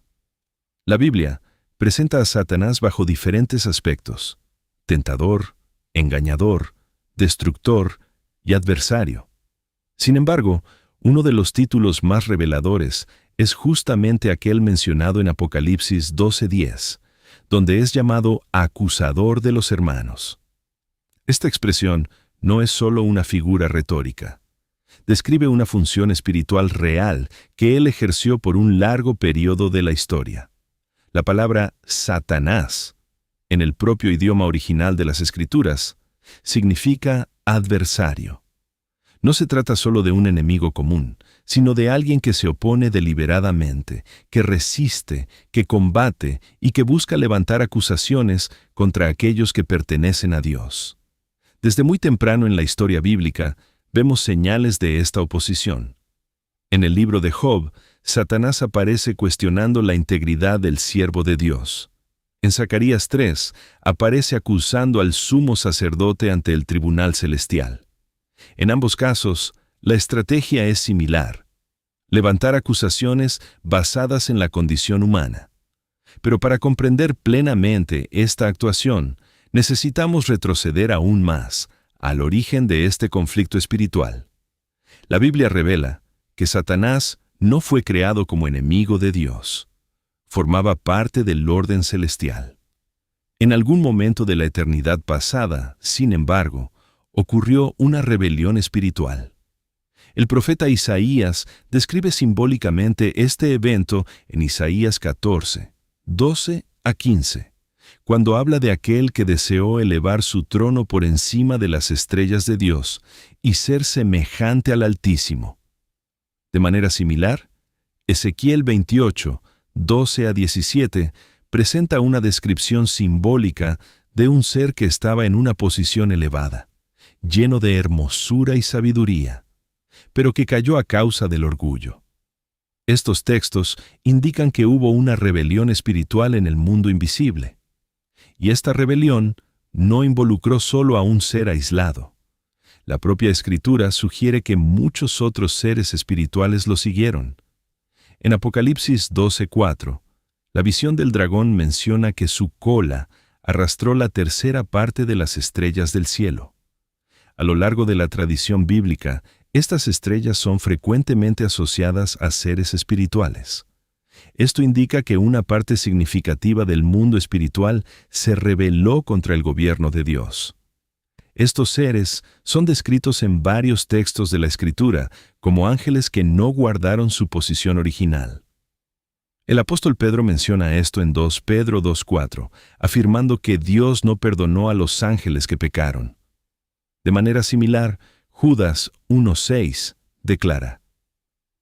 La Biblia presenta a Satanás bajo diferentes aspectos: tentador, engañador, destructor y adversario. Sin embargo, uno de los títulos más reveladores es justamente aquel mencionado en Apocalipsis 12:10, donde es llamado acusador de los hermanos. Esta expresión no es solo una figura retórica. Describe una función espiritual real que él ejerció por un largo periodo de la historia. La palabra Satanás, en el propio idioma original de las Escrituras, significa adversario. No se trata solo de un enemigo común, sino de alguien que se opone deliberadamente, que resiste, que combate y que busca levantar acusaciones contra aquellos que pertenecen a Dios. Desde muy temprano en la historia bíblica, vemos señales de esta oposición. En el libro de Job, Satanás aparece cuestionando la integridad del siervo de Dios. En Zacarías 3, aparece acusando al sumo sacerdote ante el tribunal celestial. En ambos casos, la estrategia es similar: levantar acusaciones basadas en la condición humana. Pero para comprender plenamente esta actuación, necesitamos retroceder aún más al origen de este conflicto espiritual. La Biblia revela que Satanás no fue creado como enemigo de Dios. Formaba parte del orden celestial. En algún momento de la eternidad pasada, sin embargo, ocurrió una rebelión espiritual. El profeta Isaías describe simbólicamente este evento en Isaías 14, 12 a 15, cuando habla de aquel que deseó elevar su trono por encima de las estrellas de Dios y ser semejante al Altísimo. De manera similar, Ezequiel 28, 12 a 17, presenta una descripción simbólica de un ser que estaba en una posición elevada, lleno de hermosura y sabiduría, pero que cayó a causa del orgullo. Estos textos indican que hubo una rebelión espiritual en el mundo invisible, y esta rebelión no involucró solo a un ser aislado. La propia Escritura sugiere que muchos otros seres espirituales lo siguieron. En Apocalipsis 12:4, la visión del dragón menciona que su cola arrastró la tercera parte de las estrellas del cielo. A lo largo de la tradición bíblica, estas estrellas son frecuentemente asociadas a seres espirituales. Esto indica que una parte significativa del mundo espiritual se rebeló contra el gobierno de Dios. Estos seres son descritos en varios textos de la Escritura como ángeles que no guardaron su posición original. El apóstol Pedro menciona esto en 2 Pedro 2:4, afirmando que Dios no perdonó a los ángeles que pecaron. De manera similar, Judas 1:6 declara: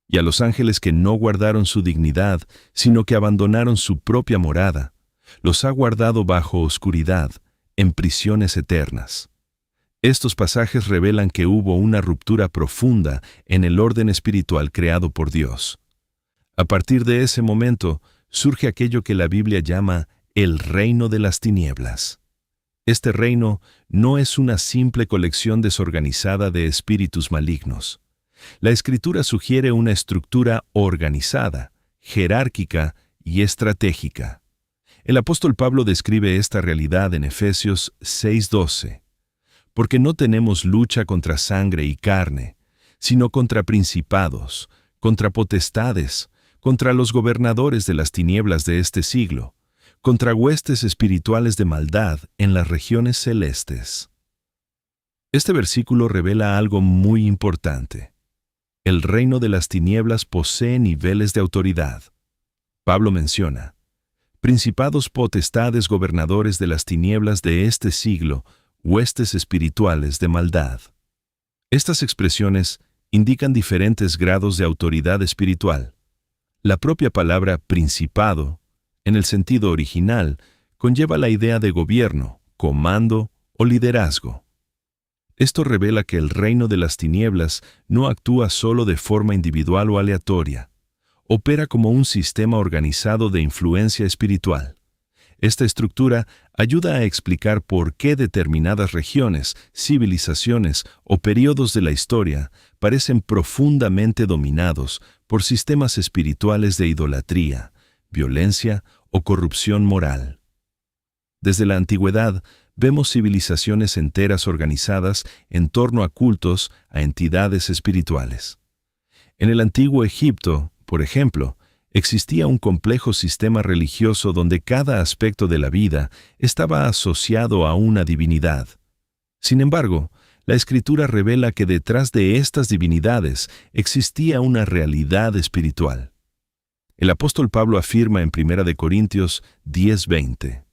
y a los ángeles que no guardaron su dignidad, sino que abandonaron su propia morada, los ha guardado bajo oscuridad, en prisiones eternas. Estos pasajes revelan que hubo una ruptura profunda en el orden espiritual creado por Dios. A partir de ese momento, surge aquello que la Biblia llama el reino de las tinieblas. Este reino no es una simple colección desorganizada de espíritus malignos. La Escritura sugiere una estructura organizada, jerárquica y estratégica. El apóstol Pablo describe esta realidad en Efesios 6:12. Porque no tenemos lucha contra sangre y carne, sino contra principados, contra potestades, contra los gobernadores de las tinieblas de este siglo, contra huestes espirituales de maldad en las regiones celestes. Este versículo revela algo muy importante. El reino de las tinieblas posee niveles de autoridad. Pablo menciona: principados, potestades, gobernadores de las tinieblas de este siglo, huestes espirituales de maldad. Estas expresiones indican diferentes grados de autoridad espiritual. La propia palabra principado, en el sentido original, conlleva la idea de gobierno, comando o liderazgo. Esto revela que el reino de las tinieblas no actúa solo de forma individual o aleatoria. Opera como un sistema organizado de influencia espiritual. Esta estructura ayuda a explicar por qué determinadas regiones, civilizaciones o periodos de la historia parecen profundamente dominados por sistemas espirituales de idolatría, violencia o corrupción moral. Desde la antigüedad, vemos civilizaciones enteras organizadas en torno a cultos a entidades espirituales. En el antiguo Egipto, por ejemplo, existía un complejo sistema religioso donde cada aspecto de la vida estaba asociado a una divinidad. Sin embargo, la Escritura revela que detrás de estas divinidades existía una realidad espiritual. El apóstol Pablo afirma en 1 Corintios 10:20: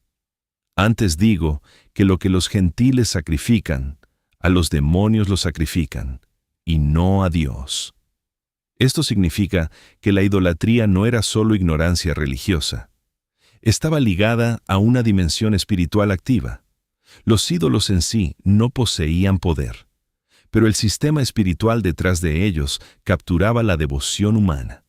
Antes digo que lo que los gentiles sacrifican, a los demonios lo sacrifican, y no a Dios. Esto significa que la idolatría no era solo ignorancia religiosa. Estaba ligada a una dimensión espiritual activa. Los ídolos en sí no poseían poder, pero el sistema espiritual detrás de ellos capturaba la devoción humana.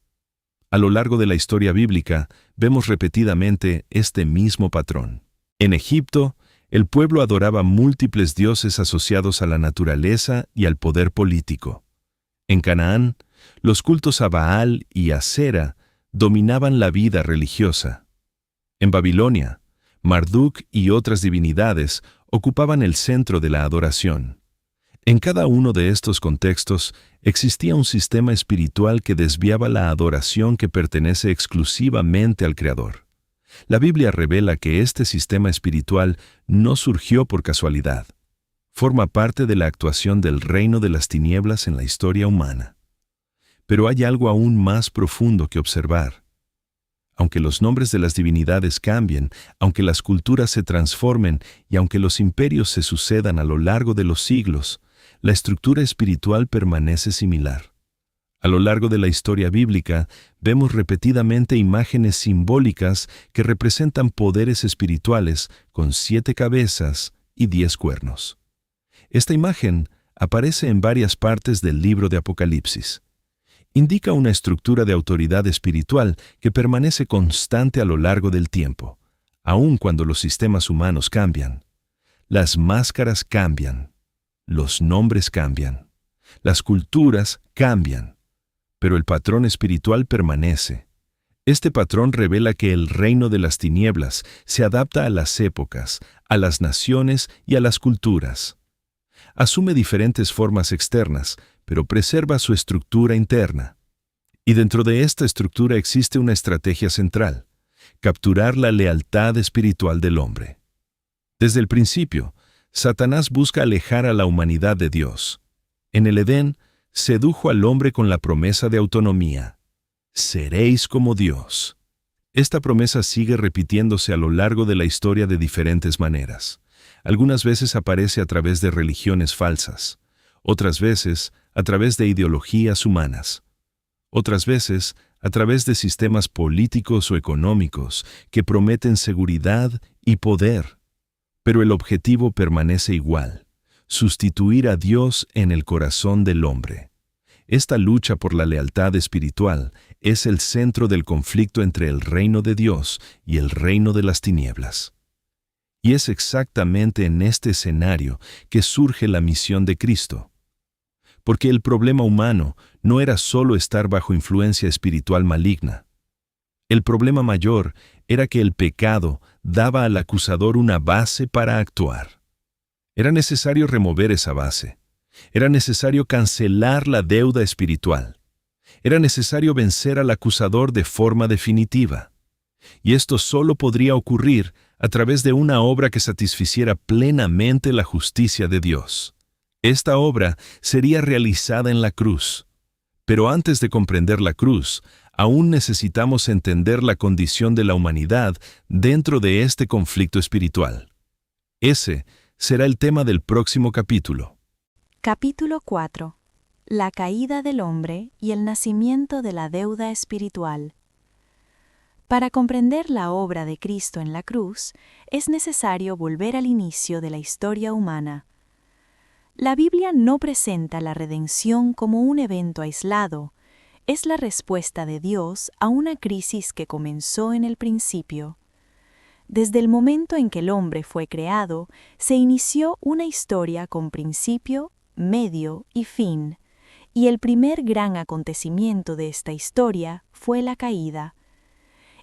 A lo largo de la historia bíblica, vemos repetidamente este mismo patrón. En Egipto, el pueblo adoraba múltiples dioses asociados a la naturaleza y al poder político. En Canaán, los cultos a Baal y a Sera dominaban la vida religiosa. En Babilonia, Marduk y otras divinidades ocupaban el centro de la adoración. En cada uno de estos contextos existía un sistema espiritual que desviaba la adoración que pertenece exclusivamente al Creador. La Biblia revela que este sistema espiritual no surgió por casualidad. Forma parte de la actuación del reino de las tinieblas en la historia humana. Pero hay algo aún más profundo que observar. Aunque los nombres de las divinidades cambien, aunque las culturas se transformen y aunque los imperios se sucedan a lo largo de los siglos, la estructura espiritual permanece similar. A lo largo de la historia bíblica, vemos repetidamente imágenes simbólicas que representan poderes espirituales con 7 cabezas y 10 cuernos. Esta imagen aparece en varias partes del libro de Apocalipsis. Indica una estructura de autoridad espiritual que permanece constante a lo largo del tiempo, aun cuando los sistemas humanos cambian. Las máscaras cambian, los nombres cambian, las culturas cambian, pero el patrón espiritual permanece. Este patrón revela que el reino de las tinieblas se adapta a las épocas, a las naciones y a las culturas. Asume diferentes formas externas, pero preserva su estructura interna. Y dentro de esta estructura existe una estrategia central: capturar la lealtad espiritual del hombre. Desde el principio, Satanás busca alejar a la humanidad de Dios. En el Edén, sedujo al hombre con la promesa de autonomía: seréis como Dios. Esta promesa sigue repitiéndose a lo largo de la historia de diferentes maneras. Algunas veces aparece a través de religiones falsas, otras veces a través de ideologías humanas, otras veces a través de sistemas políticos o económicos que prometen seguridad y poder. Pero el objetivo permanece igual: sustituir a Dios en el corazón del hombre. Esta lucha por la lealtad espiritual es el centro del conflicto entre el reino de Dios y el reino de las tinieblas. Y es exactamente en este escenario que surge la misión de Cristo. Porque el problema humano no era solo estar bajo influencia espiritual maligna. El problema mayor era que el pecado daba al acusador una base para actuar. Era necesario remover esa base. Era necesario cancelar la deuda espiritual. Era necesario vencer al acusador de forma definitiva. Y esto solo podría ocurrir a través de una obra que satisficiera plenamente la justicia de Dios. Esta obra sería realizada en la cruz. Pero antes de comprender la cruz, aún necesitamos entender la condición de la humanidad dentro de este conflicto espiritual. Ese será el tema del próximo capítulo. Capítulo 4. La caída del hombre y el nacimiento de la deuda espiritual. Para comprender la obra de Cristo en la cruz, es necesario volver al inicio de la historia humana. La Biblia no presenta la redención como un evento aislado. Es la respuesta de Dios a una crisis que comenzó en el principio. Desde el momento en que el hombre fue creado, se inició una historia con principio, medio y fin, y el primer gran acontecimiento de esta historia fue la caída.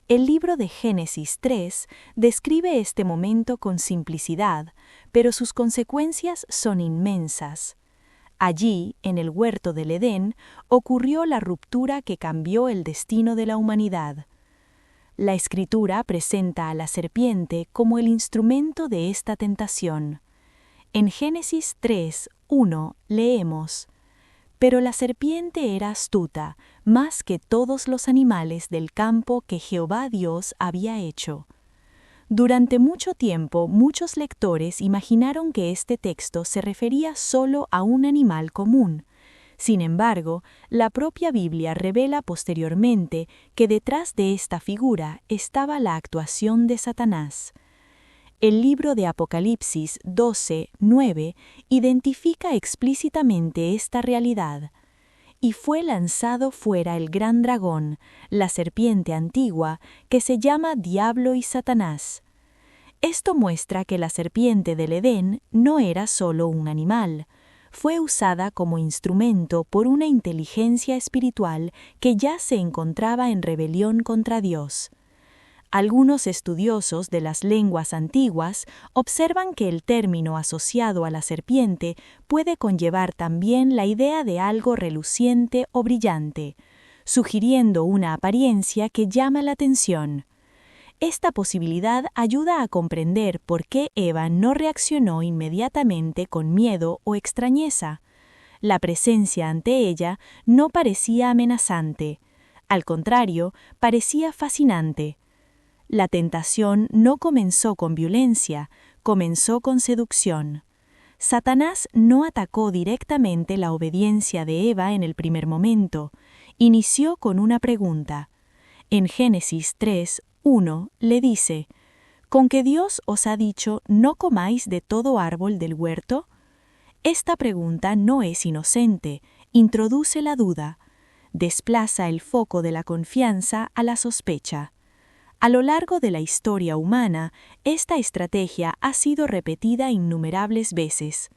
El libro de Génesis 3 describe este momento con simplicidad, pero sus consecuencias son inmensas. Allí, en el huerto del Edén, ocurrió la ruptura que cambió el destino de la humanidad. La Escritura presenta a la serpiente como el instrumento de esta tentación. En Génesis 3:1 leemos: «Pero la serpiente era astuta, más que todos los animales del campo que Jehová Dios había hecho». Durante mucho tiempo, muchos lectores imaginaron que este texto se refería solo a un animal común. Sin embargo, la propia Biblia revela posteriormente que detrás de esta figura estaba la actuación de Satanás. El libro de Apocalipsis 12:9 identifica explícitamente esta realidad. «Y fue lanzado fuera el gran dragón, la serpiente antigua, que se llama Diablo y Satanás». Esto muestra que la serpiente del Edén no era solo un animal. Fue usada como instrumento por una inteligencia espiritual que ya se encontraba en rebelión contra Dios. Algunos estudiosos de las lenguas antiguas observan que el término asociado a la serpiente puede conllevar también la idea de algo reluciente o brillante, sugiriendo una apariencia que llama la atención. Esta posibilidad ayuda a comprender por qué Eva no reaccionó inmediatamente con miedo o extrañeza. La presencia ante ella no parecía amenazante, al contrario, parecía fascinante. La tentación no comenzó con violencia, comenzó con seducción. Satanás no atacó directamente la obediencia de Eva en el primer momento, inició con una pregunta. En Génesis 3:1 le dice: «¿Con que Dios os ha dicho, no comáis de todo árbol del huerto?» Esta pregunta no es inocente, introduce la duda, desplaza el foco de la confianza a la sospecha. A lo largo de la historia humana, esta estrategia ha sido repetida innumerables veces.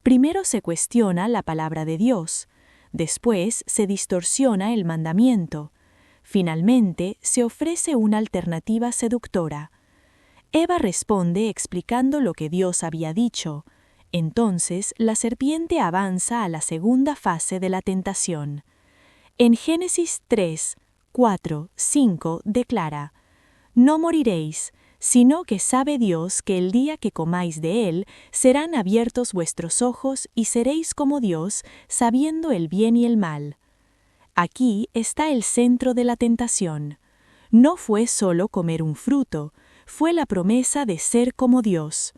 Primero se cuestiona la palabra de Dios, después se distorsiona el mandamiento. Finalmente, se ofrece una alternativa seductora. Eva responde explicando lo que Dios había dicho. Entonces, la serpiente avanza a la segunda fase de la tentación. En Génesis 3:4-5 declara: «No moriréis, sino que sabe Dios que el día que comáis de él, serán abiertos vuestros ojos y seréis como Dios, sabiendo el bien y el mal». Aquí está el centro de la tentación. No fue solo comer un fruto, fue la promesa de ser como Dios.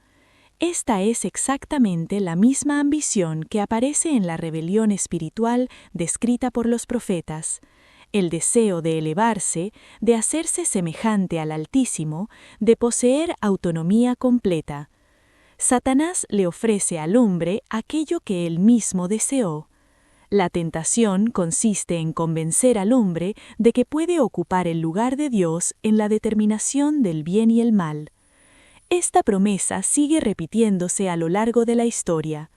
Esta es exactamente la misma ambición que aparece en la rebelión espiritual descrita por los profetas. El deseo de elevarse, de hacerse semejante al Altísimo, de poseer autonomía completa. Satanás le ofrece al hombre aquello que él mismo deseó. La tentación consiste en convencer al hombre de que puede ocupar el lugar de Dios en la determinación del bien y el mal. Esta promesa sigue repitiéndose a lo largo de la historia.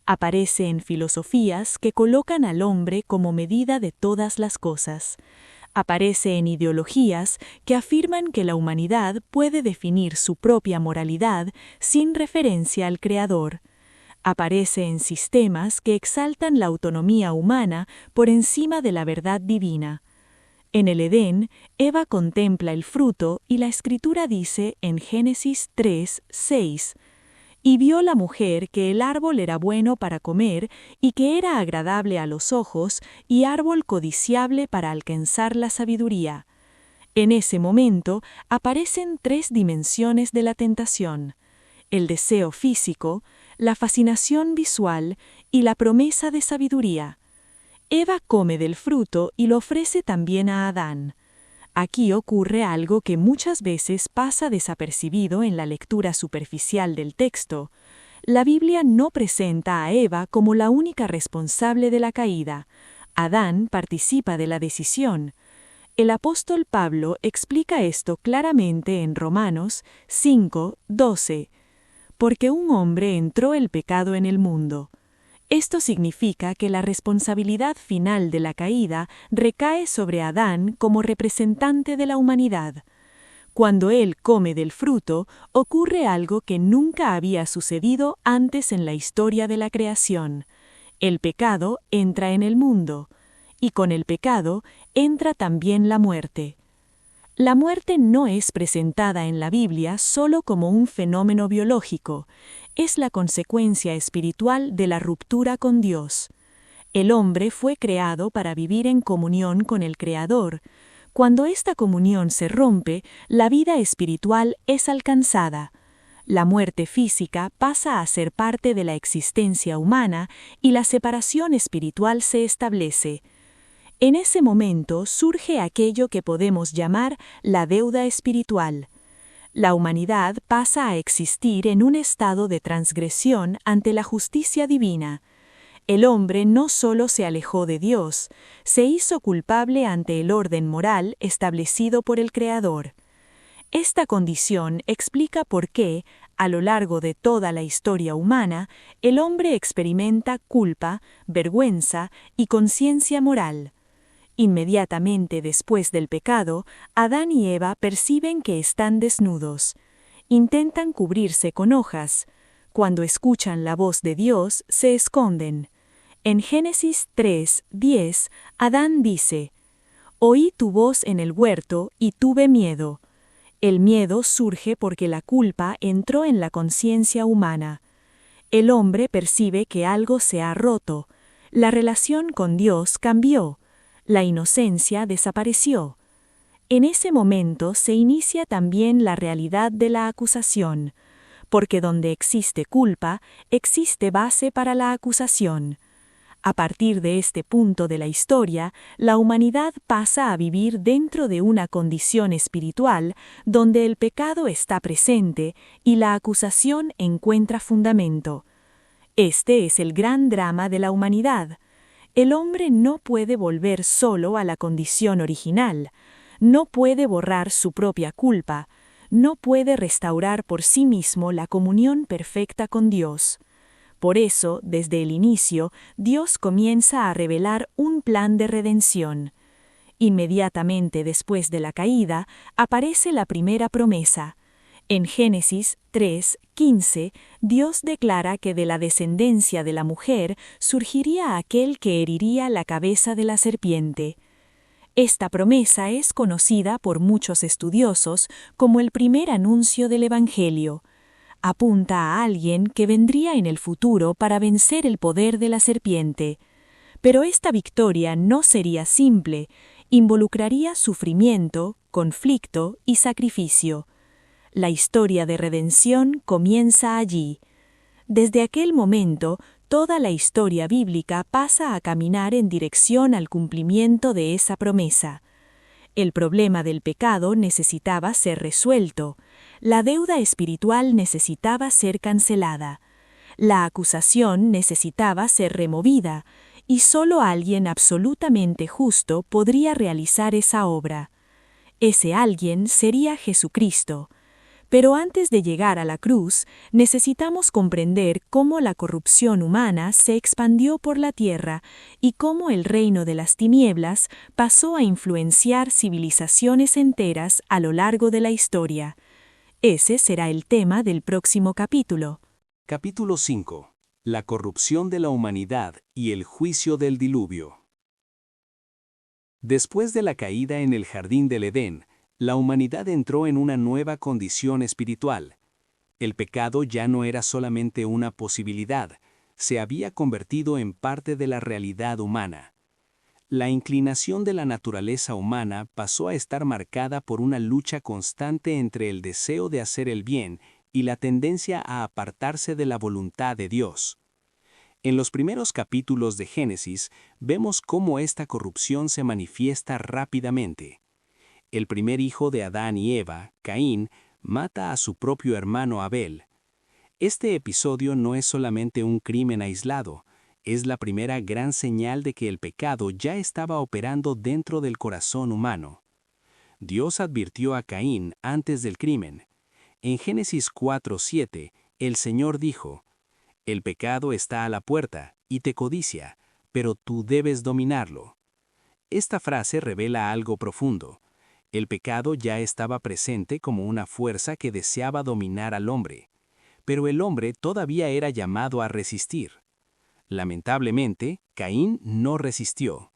Aparece en filosofías que colocan al hombre como medida de todas las cosas. Aparece en ideologías que afirman que la humanidad puede definir su propia moralidad sin referencia al Creador. Aparece en sistemas que exaltan la autonomía humana por encima de la verdad divina. En el Edén, Eva contempla el fruto y la Escritura dice en Génesis 3:6: «Y vio la mujer que el árbol era bueno para comer y que era agradable a los ojos y árbol codiciable para alcanzar la sabiduría». En ese momento aparecen tres dimensiones de la tentación: el deseo físico, la fascinación visual y la promesa de sabiduría. Eva come del fruto y lo ofrece también a Adán. Aquí ocurre algo que muchas veces pasa desapercibido en la lectura superficial del texto. La Biblia no presenta a Eva como la única responsable de la caída. Adán participa de la decisión. El apóstol Pablo explica esto claramente en Romanos 5:12, porque un hombre entró el pecado en el mundo. Esto significa que la responsabilidad final de la caída recae sobre Adán como representante de la humanidad. Cuando él come del fruto, ocurre algo que nunca había sucedido antes en la historia de la creación. El pecado entra en el mundo, y con el pecado entra también la muerte. La muerte no es presentada en la Biblia solo como un fenómeno biológico, es la consecuencia espiritual de la ruptura con Dios. El hombre fue creado para vivir en comunión con el Creador. Cuando esta comunión se rompe, la vida espiritual es alcanzada. La muerte física pasa a ser parte de la existencia humana y la separación espiritual se establece. En ese momento surge aquello que podemos llamar la deuda espiritual. La humanidad pasa a existir en un estado de transgresión ante la justicia divina. El hombre no solo se alejó de Dios, se hizo culpable ante el orden moral establecido por el Creador. Esta condición explica por qué, a lo largo de toda la historia humana, el hombre experimenta culpa, vergüenza y conciencia moral. Inmediatamente después del pecado, Adán y Eva perciben que están desnudos. Intentan cubrirse con hojas. Cuando escuchan la voz de Dios, se esconden. En Génesis 3:10, Adán dice: «Oí tu voz en el huerto y tuve miedo». El miedo surge porque la culpa entró en la conciencia humana. El hombre percibe que algo se ha roto. La relación con Dios cambió. La inocencia desapareció. En ese momento se inicia también la realidad de la acusación, porque donde existe culpa, existe base para la acusación. A partir de este punto de la historia, la humanidad pasa a vivir dentro de una condición espiritual donde el pecado está presente y la acusación encuentra fundamento. Este es el gran drama de la humanidad. El hombre no puede volver solo a la condición original, no puede borrar su propia culpa, no puede restaurar por sí mismo la comunión perfecta con Dios. Por eso, desde el inicio, Dios comienza a revelar un plan de redención. Inmediatamente después de la caída, aparece la primera promesa. En Génesis 3:15, Dios declara que de la descendencia de la mujer surgiría aquel que heriría la cabeza de la serpiente. Esta promesa es conocida por muchos estudiosos como el primer anuncio del Evangelio. Apunta a alguien que vendría en el futuro para vencer el poder de la serpiente. Pero esta victoria no sería simple, involucraría sufrimiento, conflicto y sacrificio. La historia de redención comienza allí. Desde aquel momento, toda la historia bíblica pasa a caminar en dirección al cumplimiento de esa promesa. El problema del pecado necesitaba ser resuelto. La deuda espiritual necesitaba ser cancelada. La acusación necesitaba ser removida, y solo alguien absolutamente justo podría realizar esa obra. Ese alguien sería Jesucristo. Pero antes de llegar a la cruz, necesitamos comprender cómo la corrupción humana se expandió por la tierra y cómo el reino de las tinieblas pasó a influenciar civilizaciones enteras a lo largo de la historia. Ese será el tema del próximo capítulo. Capítulo 5. La corrupción de la humanidad y el juicio del diluvio. Después de la caída en el jardín del Edén, la humanidad entró en una nueva condición espiritual. El pecado ya no era solamente una posibilidad, se había convertido en parte de la realidad humana. La inclinación de la naturaleza humana pasó a estar marcada por una lucha constante entre el deseo de hacer el bien y la tendencia a apartarse de la voluntad de Dios. En los primeros capítulos de Génesis vemos cómo esta corrupción se manifiesta rápidamente. El primer hijo de Adán y Eva, Caín, mata a su propio hermano Abel. Este episodio no es solamente un crimen aislado, es la primera gran señal de que el pecado ya estaba operando dentro del corazón humano. Dios advirtió a Caín antes del crimen. En Génesis 4:7, el Señor dijo: «El pecado está a la puerta y te codicia, pero tú debes dominarlo». Esta frase revela algo profundo. El pecado ya estaba presente como una fuerza que deseaba dominar al hombre, pero el hombre todavía era llamado a resistir. Lamentablemente, Caín no resistió.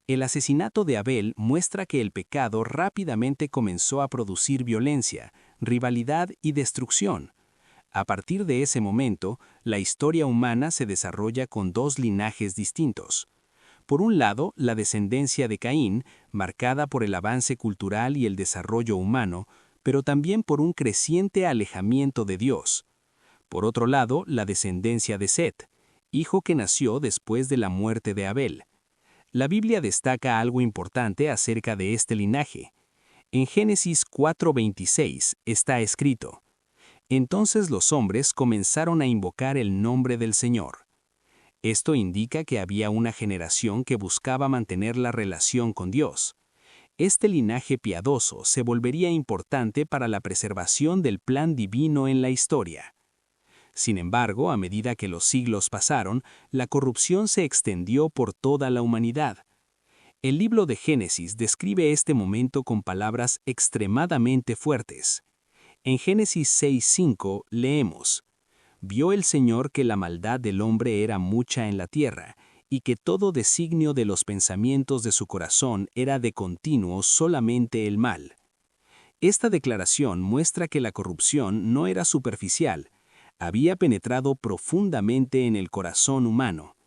El asesinato de Abel muestra que el pecado rápidamente comenzó a producir violencia, rivalidad y destrucción. A partir de ese momento, la historia humana se desarrolla con dos linajes distintos. Por un lado, la descendencia de Caín, marcada por el avance cultural y el desarrollo humano, pero también por un creciente alejamiento de Dios. Por otro lado, la descendencia de Set, hijo que nació después de la muerte de Abel. La Biblia destaca algo importante acerca de este linaje. En Génesis 4:26 está escrito: «Entonces los hombres comenzaron a invocar el nombre del Señor». Esto indica que había una generación que buscaba mantener la relación con Dios. Este linaje piadoso se volvería importante para la preservación del plan divino en la historia. Sin embargo, a medida que los siglos pasaron, la corrupción se extendió por toda la humanidad. El libro de Génesis describe este momento con palabras extremadamente fuertes. En Génesis 6:5 leemos: «Vio el Señor que la maldad del hombre era mucha en la tierra, y que todo designio de los pensamientos de su corazón era de continuo solamente el mal». Esta declaración muestra que la corrupción no era superficial, había penetrado profundamente en el corazón humano.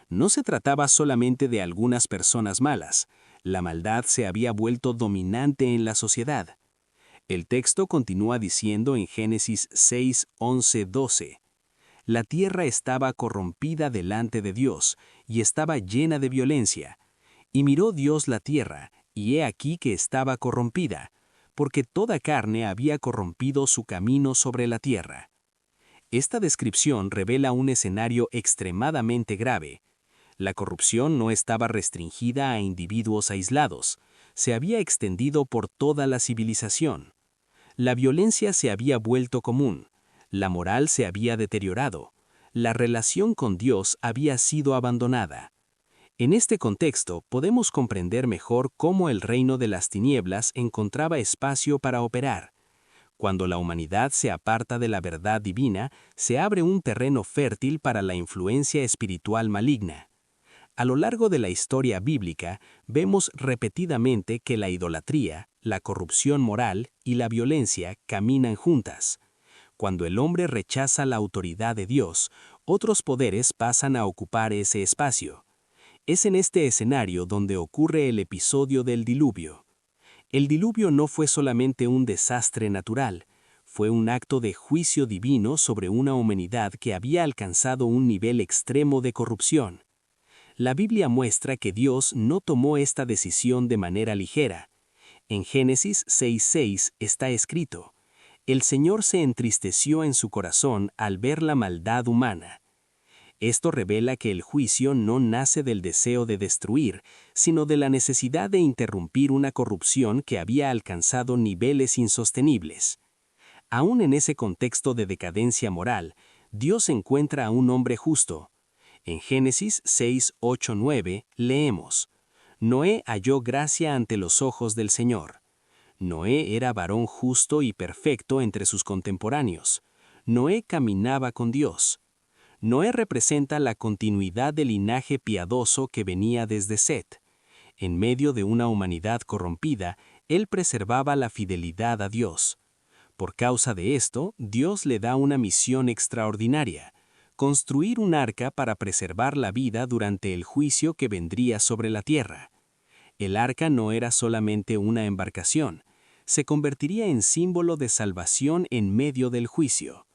No se trataba solamente de algunas personas malas, la maldad se había vuelto dominante en la sociedad. El texto continúa diciendo en Génesis 6:11-12: «La tierra estaba corrompida delante de Dios, y estaba llena de violencia. Y miró Dios la tierra, y he aquí que estaba corrompida, porque toda carne había corrompido su camino sobre la tierra». Esta descripción revela un escenario extremadamente grave. La corrupción no estaba restringida a individuos aislados, se había extendido por toda la civilización. La violencia se había vuelto común, la moral se había deteriorado, la relación con Dios había sido abandonada. En este contexto podemos comprender mejor cómo el reino de las tinieblas encontraba espacio para operar. Cuando la humanidad se aparta de la verdad divina, se abre un terreno fértil para la influencia espiritual maligna. A lo largo de la historia bíblica, vemos repetidamente que la idolatría, la corrupción moral y la violencia caminan juntas. Cuando el hombre rechaza la autoridad de Dios, otros poderes pasan a ocupar ese espacio. Es en este escenario donde ocurre el episodio del diluvio. El diluvio no fue solamente un desastre natural, fue un acto de juicio divino sobre una humanidad que había alcanzado un nivel extremo de corrupción. La Biblia muestra que Dios no tomó esta decisión de manera ligera. En Génesis 6:6 está escrito: «El Señor se entristeció en su corazón al ver la maldad humana». Esto revela que el juicio no nace del deseo de destruir, sino de la necesidad de interrumpir una corrupción que había alcanzado niveles insostenibles. Aún en ese contexto de decadencia moral, Dios encuentra a un hombre justo. En Génesis 6:8-9 leemos: «Noé halló gracia ante los ojos del Señor». Noé era varón justo y perfecto entre sus contemporáneos. Noé caminaba con Dios. Noé representa la continuidad del linaje piadoso que venía desde Set. En medio de una humanidad corrompida, él preservaba la fidelidad a Dios. Por causa de esto, Dios le da una misión extraordinaria: construir un arca para preservar la vida durante el juicio que vendría sobre la tierra. El arca no era solamente una embarcación, se convertiría en símbolo de salvación en medio del juicio.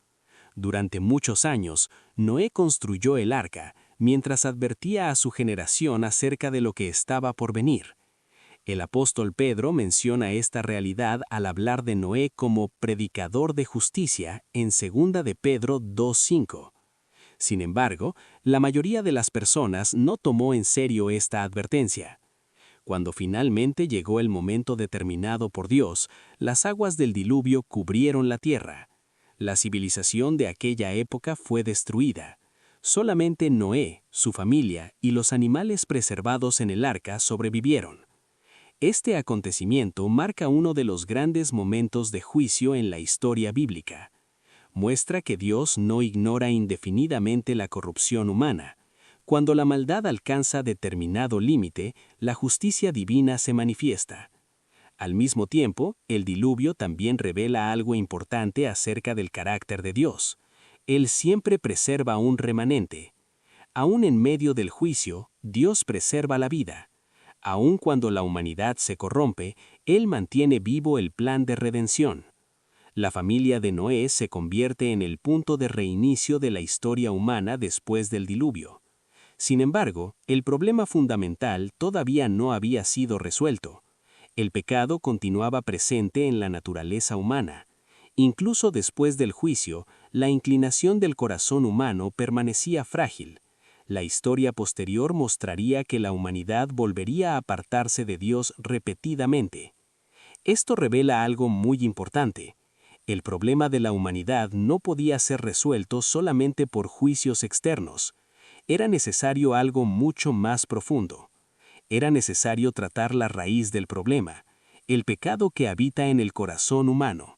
Durante muchos años, Noé construyó el arca, mientras advertía a su generación acerca de lo que estaba por venir. El apóstol Pedro menciona esta realidad al hablar de Noé como predicador de justicia en 2 de Pedro 2:5. Sin embargo, la mayoría de las personas no tomó en serio esta advertencia. Cuando finalmente llegó el momento determinado por Dios, las aguas del diluvio cubrieron la tierra. La civilización de aquella época fue destruida. Solamente Noé, su familia y los animales preservados en el arca sobrevivieron. Este acontecimiento marca uno de los grandes momentos de juicio en la historia bíblica. Muestra que Dios no ignora indefinidamente la corrupción humana. Cuando la maldad alcanza determinado límite, la justicia divina se manifiesta. Al mismo tiempo, el diluvio también revela algo importante acerca del carácter de Dios. Él siempre preserva un remanente. Aún en medio del juicio, Dios preserva la vida. Aun cuando la humanidad se corrompe, Él mantiene vivo el plan de redención. La familia de Noé se convierte en el punto de reinicio de la historia humana después del diluvio. Sin embargo, el problema fundamental todavía no había sido resuelto. El pecado continuaba presente en la naturaleza humana. Incluso después del juicio, la inclinación del corazón humano permanecía frágil. La historia posterior mostraría que la humanidad volvería a apartarse de Dios repetidamente. Esto revela algo muy importante. El problema de la humanidad no podía ser resuelto solamente por juicios externos. Era necesario algo mucho más profundo. Era necesario tratar la raíz del problema, el pecado que habita en el corazón humano.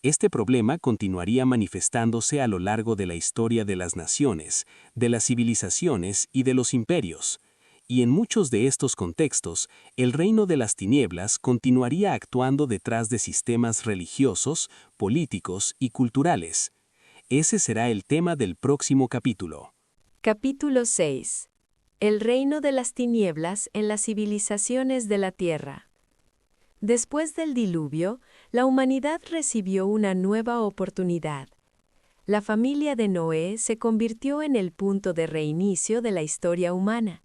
Este problema continuaría manifestándose a lo largo de la historia de las naciones, de las civilizaciones y de los imperios. Y en muchos de estos contextos, el reino de las tinieblas continuaría actuando detrás de sistemas religiosos, políticos y culturales. Ese será el tema del próximo capítulo. Capítulo 6. El reino de las tinieblas en las civilizaciones de la tierra. Después del diluvio, la humanidad recibió una nueva oportunidad. La familia de Noé se convirtió en el punto de reinicio de la historia humana.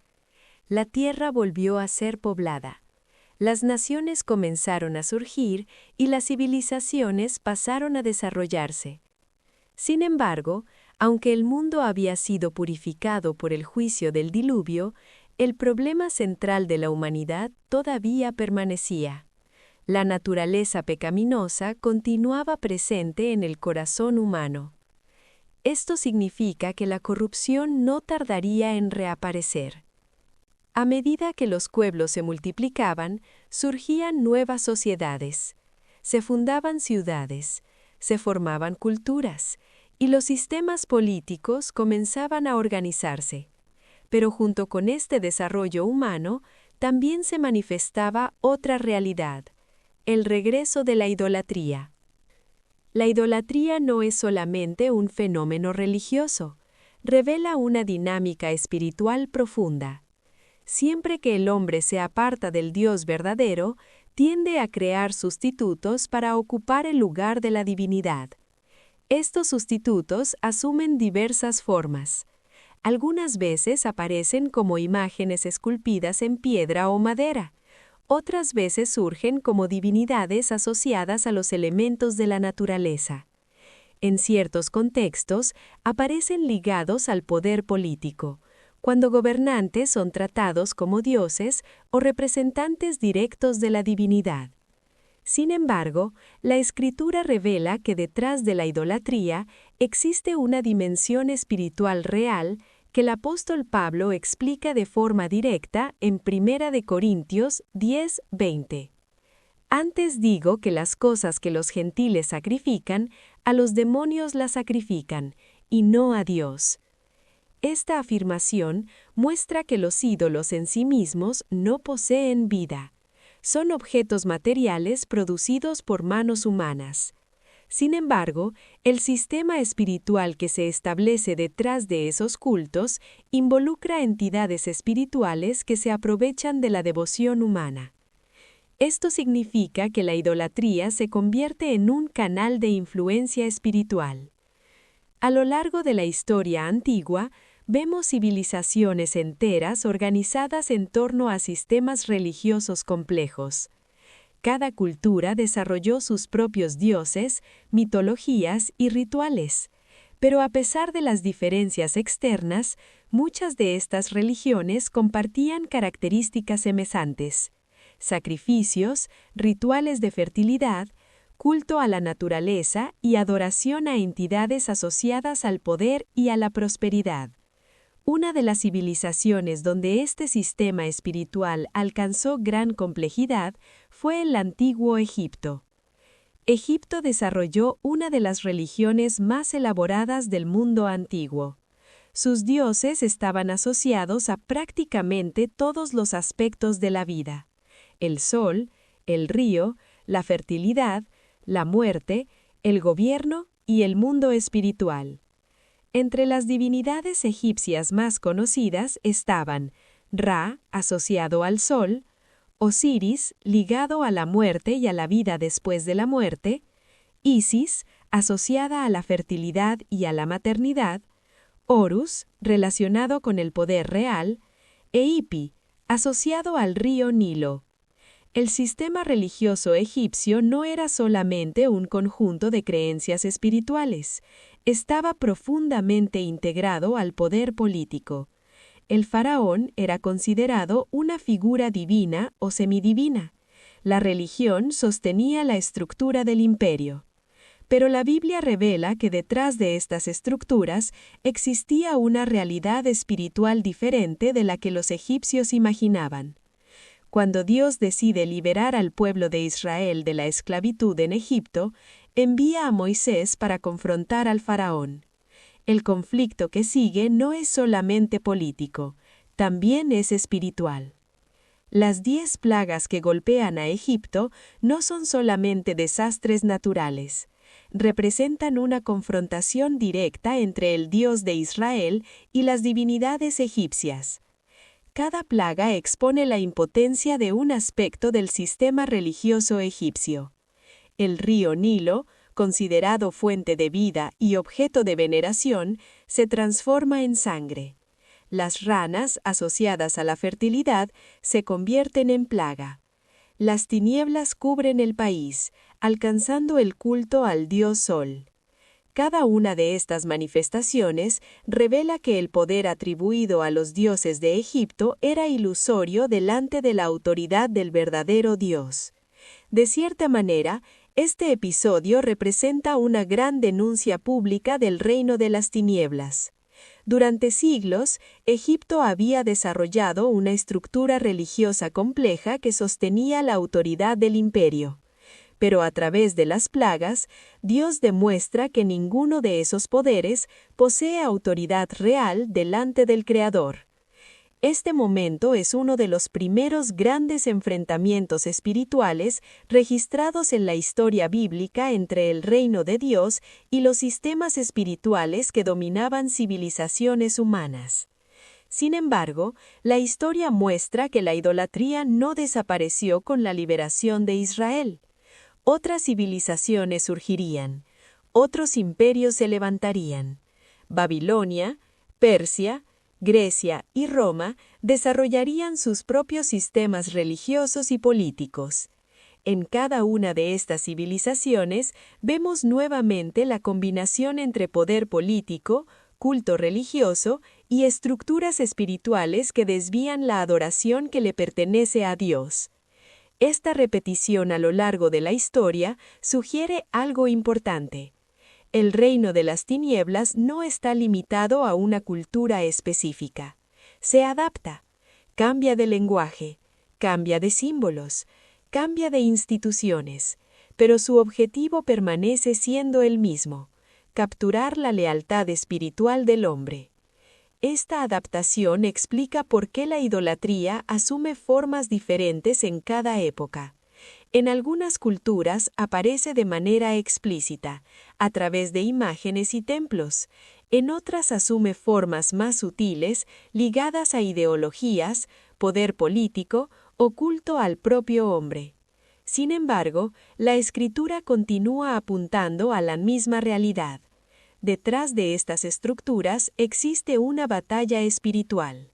La tierra volvió a ser poblada. Las naciones comenzaron a surgir y las civilizaciones pasaron a desarrollarse. Sin embargo, aunque el mundo había sido purificado por el juicio del diluvio, el problema central de la humanidad todavía permanecía. La naturaleza pecaminosa continuaba presente en el corazón humano. Esto significa que la corrupción no tardaría en reaparecer. A medida que los pueblos se multiplicaban, surgían nuevas sociedades. Se fundaban ciudades, se formaban culturas, y los sistemas políticos comenzaban a organizarse. Pero junto con este desarrollo humano, también se manifestaba otra realidad: el regreso de la idolatría. La idolatría no es solamente un fenómeno religioso, revela una dinámica espiritual profunda. Siempre que el hombre se aparta del Dios verdadero, tiende a crear sustitutos para ocupar el lugar de la divinidad. Estos sustitutos asumen diversas formas. Algunas veces aparecen como imágenes esculpidas en piedra o madera. Otras veces surgen como divinidades asociadas a los elementos de la naturaleza. En ciertos contextos, aparecen ligados al poder político, cuando gobernantes son tratados como dioses o representantes directos de la divinidad. Sin embargo, la Escritura revela que detrás de la idolatría existe una dimensión espiritual real que el apóstol Pablo explica de forma directa en 1 Corintios 10:20. Antes digo que las cosas que los gentiles sacrifican, a los demonios las sacrifican, y no a Dios. Esta afirmación muestra que los ídolos en sí mismos no poseen vida. Son objetos materiales producidos por manos humanas. Sin embargo, el sistema espiritual que se establece detrás de esos cultos involucra entidades espirituales que se aprovechan de la devoción humana. Esto significa que la idolatría se convierte en un canal de influencia espiritual. A lo largo de la historia antigua, vemos civilizaciones enteras organizadas en torno a sistemas religiosos complejos. Cada cultura desarrolló sus propios dioses, mitologías y rituales, pero a pesar de las diferencias externas, Muchas de estas religiones compartían características semejantes: sacrificios, rituales de fertilidad, culto a la naturaleza y adoración a entidades asociadas al poder y a la prosperidad. Una de las civilizaciones donde este sistema espiritual alcanzó gran complejidad fue el antiguo Egipto. Egipto desarrolló una de las religiones más elaboradas del mundo antiguo. Sus dioses estaban asociados a prácticamente todos los aspectos de la vida: el sol, el río, la fertilidad, la muerte, el gobierno y el mundo espiritual. Entre las divinidades egipcias más conocidas estaban Ra, asociado al sol; Osiris, ligado a la muerte y a la vida después de la muerte; Isis, asociada a la fertilidad y a la maternidad; Horus, relacionado con el poder real; e Ipi, asociado al río Nilo. El sistema religioso egipcio no era solamente un conjunto de creencias espirituales, estaba profundamente integrado al poder político. El faraón era considerado una figura divina o semidivina. La religión sostenía la estructura del imperio. Pero la Biblia revela que detrás de estas estructuras existía una realidad espiritual diferente de la que los egipcios imaginaban. Cuando Dios decide liberar al pueblo de Israel de la esclavitud en Egipto, envía a Moisés para confrontar al faraón. El conflicto que sigue no es solamente político, también es espiritual. Las 10 plagas que golpean a Egipto no son solamente desastres naturales. Representan una confrontación directa entre el Dios de Israel y las divinidades egipcias. Cada plaga expone la impotencia de un aspecto del sistema religioso egipcio. El río Nilo, considerado fuente de vida y objeto de veneración, se transforma en sangre. Las ranas, asociadas a la fertilidad, se convierten en plaga. Las tinieblas cubren el país, alcanzando el culto al dios Sol. Cada una de estas manifestaciones revela que el poder atribuido a los dioses de Egipto era ilusorio delante de la autoridad del verdadero Dios. De cierta manera, este episodio representa una gran denuncia pública del reino de las tinieblas. Durante siglos, Egipto había desarrollado una estructura religiosa compleja que sostenía la autoridad del imperio. Pero a través de las plagas, Dios demuestra que ninguno de esos poderes posee autoridad real delante del Creador. Este momento es uno de los primeros grandes enfrentamientos espirituales registrados en la historia bíblica entre el reino de Dios y los sistemas espirituales que dominaban civilizaciones humanas. Sin embargo, la historia muestra que la idolatría no desapareció con la liberación de Israel. Otras civilizaciones surgirían, otros imperios se levantarían. Babilonia, Persia, Grecia y Roma desarrollarían sus propios sistemas religiosos y políticos. En cada una de estas civilizaciones vemos nuevamente la combinación entre poder político, culto religioso y estructuras espirituales que desvían la adoración que le pertenece a Dios. Esta repetición a lo largo de la historia sugiere algo importante. El reino de las tinieblas no está limitado a una cultura específica. Se adapta, cambia de lenguaje, cambia de símbolos, cambia de instituciones, pero su objetivo permanece siendo el mismo: capturar la lealtad espiritual del hombre. Esta adaptación explica por qué la idolatría asume formas diferentes en cada época. En algunas culturas aparece de manera explícita, a través de imágenes y templos. En otras asume formas más sutiles, ligadas a ideologías, poder político o culto al propio hombre. Sin embargo, la Escritura continúa apuntando a la misma realidad. Detrás de estas estructuras existe una batalla espiritual.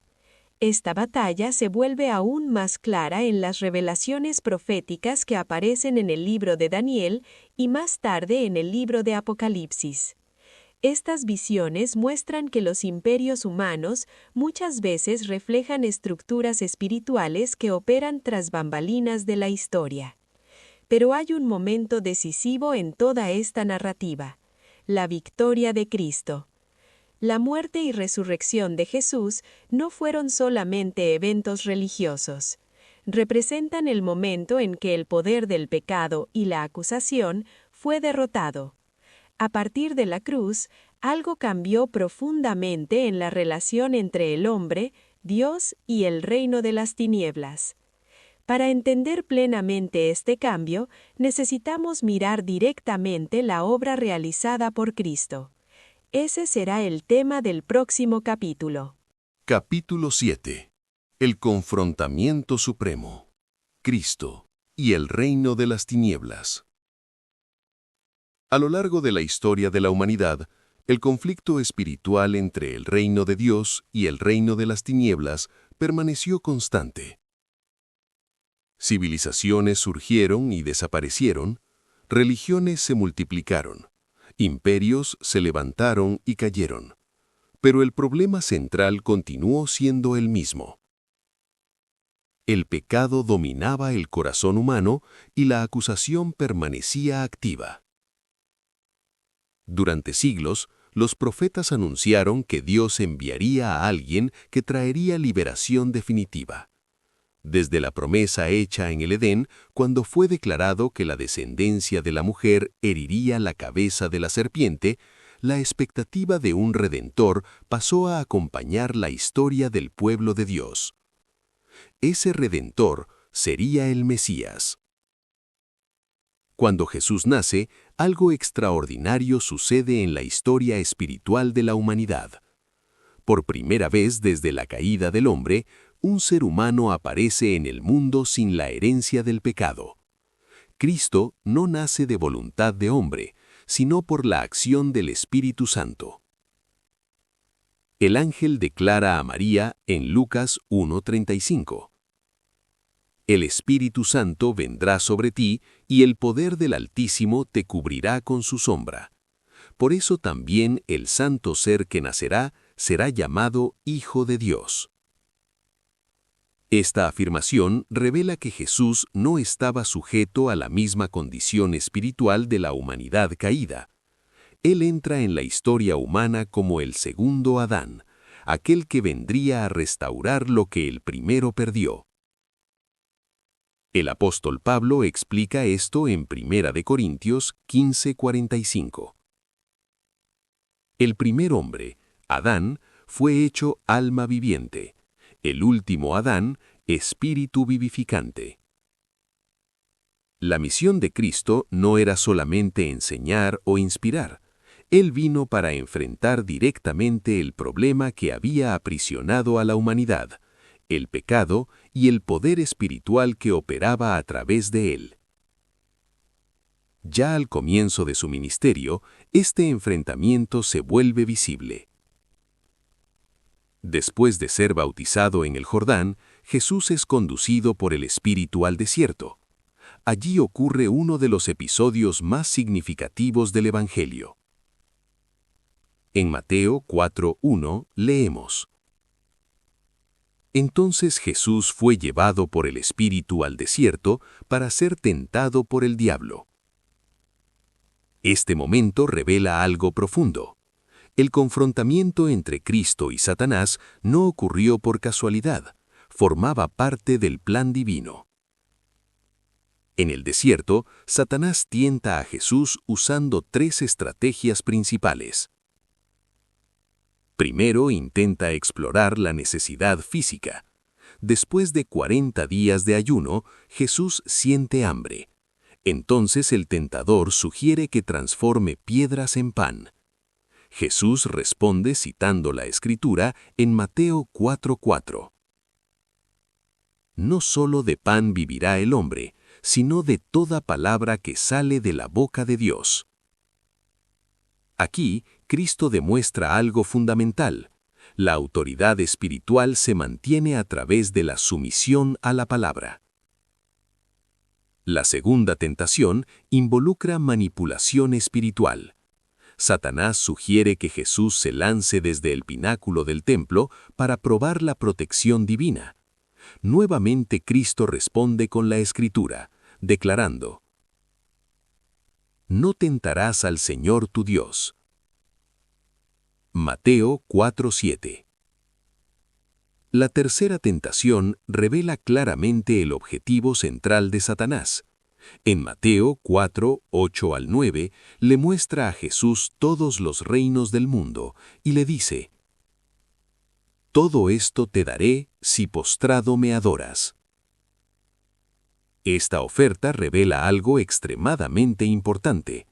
Esta batalla se vuelve aún más clara en las revelaciones proféticas que aparecen en el libro de Daniel y más tarde en el libro de Apocalipsis. Estas visiones muestran que los imperios humanos muchas veces reflejan estructuras espirituales que operan tras bambalinas de la historia. Pero hay un momento decisivo en toda esta narrativa: la victoria de Cristo. La muerte y resurrección de Jesús no fueron solamente eventos religiosos. Representan el momento en que el poder del pecado y la acusación fue derrotado. A partir de la cruz, algo cambió profundamente en la relación entre el hombre, Dios y el reino de las tinieblas. Para entender plenamente este cambio, necesitamos mirar directamente la obra realizada por Cristo. Ese será el tema del próximo capítulo. Capítulo 7. El confrontamiento supremo. Cristo y el reino de las tinieblas. A lo largo de la historia de la humanidad, el conflicto espiritual entre el reino de Dios y el reino de las tinieblas permaneció constante. Civilizaciones surgieron y desaparecieron, religiones se multiplicaron, imperios se levantaron y cayeron, pero el problema central continuó siendo el mismo. El pecado dominaba el corazón humano y la acusación permanecía activa. Durante siglos, los profetas anunciaron que Dios enviaría a alguien que traería liberación definitiva. Desde la promesa hecha en el Edén, cuando fue declarado que la descendencia de la mujer heriría la cabeza de la serpiente, la expectativa de un Redentor pasó a acompañar la historia del pueblo de Dios. Ese Redentor sería el Mesías. Cuando Jesús nace, algo extraordinario sucede en la historia espiritual de la humanidad. Por primera vez desde la caída del hombre, un ser humano aparece en el mundo sin la herencia del pecado. Cristo no nace de voluntad de hombre, sino por la acción del Espíritu Santo. El ángel declara a María en Lucas 1:35. El Espíritu Santo vendrá sobre ti y el poder del Altísimo te cubrirá con su sombra. Por eso también el santo ser que nacerá será llamado Hijo de Dios. Esta afirmación revela que Jesús no estaba sujeto a la misma condición espiritual de la humanidad caída. Él entra en la historia humana como el segundo Adán, aquel que vendría a restaurar lo que el primero perdió. El apóstol Pablo explica esto en 1 Corintios 15:45. El primer hombre, Adán, fue hecho alma viviente. El último Adán, espíritu vivificante. La misión de Cristo no era solamente enseñar o inspirar. Él vino para enfrentar directamente el problema que había aprisionado a la humanidad, el pecado y el poder espiritual que operaba a través de él. Ya al comienzo de su ministerio, este enfrentamiento se vuelve visible. Después de ser bautizado en el Jordán, Jesús es conducido por el Espíritu al desierto. Allí ocurre uno de los episodios más significativos del Evangelio. En Mateo 4:1 leemos: Entonces Jesús fue llevado por el Espíritu al desierto para ser tentado por el diablo. Este momento revela algo profundo. El confrontamiento entre Cristo y Satanás no ocurrió por casualidad, formaba parte del plan divino. En el desierto, Satanás tienta a Jesús usando 3 estrategias principales. Primero intenta explorar la necesidad física. Después de 40 días de ayuno, Jesús siente hambre. Entonces el tentador sugiere que transforme piedras en pan. Jesús responde citando la Escritura en Mateo 4:4. No solo de pan vivirá el hombre, sino de toda palabra que sale de la boca de Dios. Aquí, Cristo demuestra algo fundamental. La autoridad espiritual se mantiene a través de la sumisión a la palabra. La segunda tentación involucra manipulación espiritual. Satanás sugiere que Jesús se lance desde el pináculo del templo para probar la protección divina. Nuevamente Cristo responde con la Escritura, declarando: «No tentarás al Señor tu Dios». Mateo 4:7. La tercera tentación revela claramente el objetivo central de Satanás. En Mateo 4:8 al 9, le muestra a Jesús todos los reinos del mundo y le dice: «Todo esto te daré si postrado me adoras». Esta oferta revela algo extremadamente importante.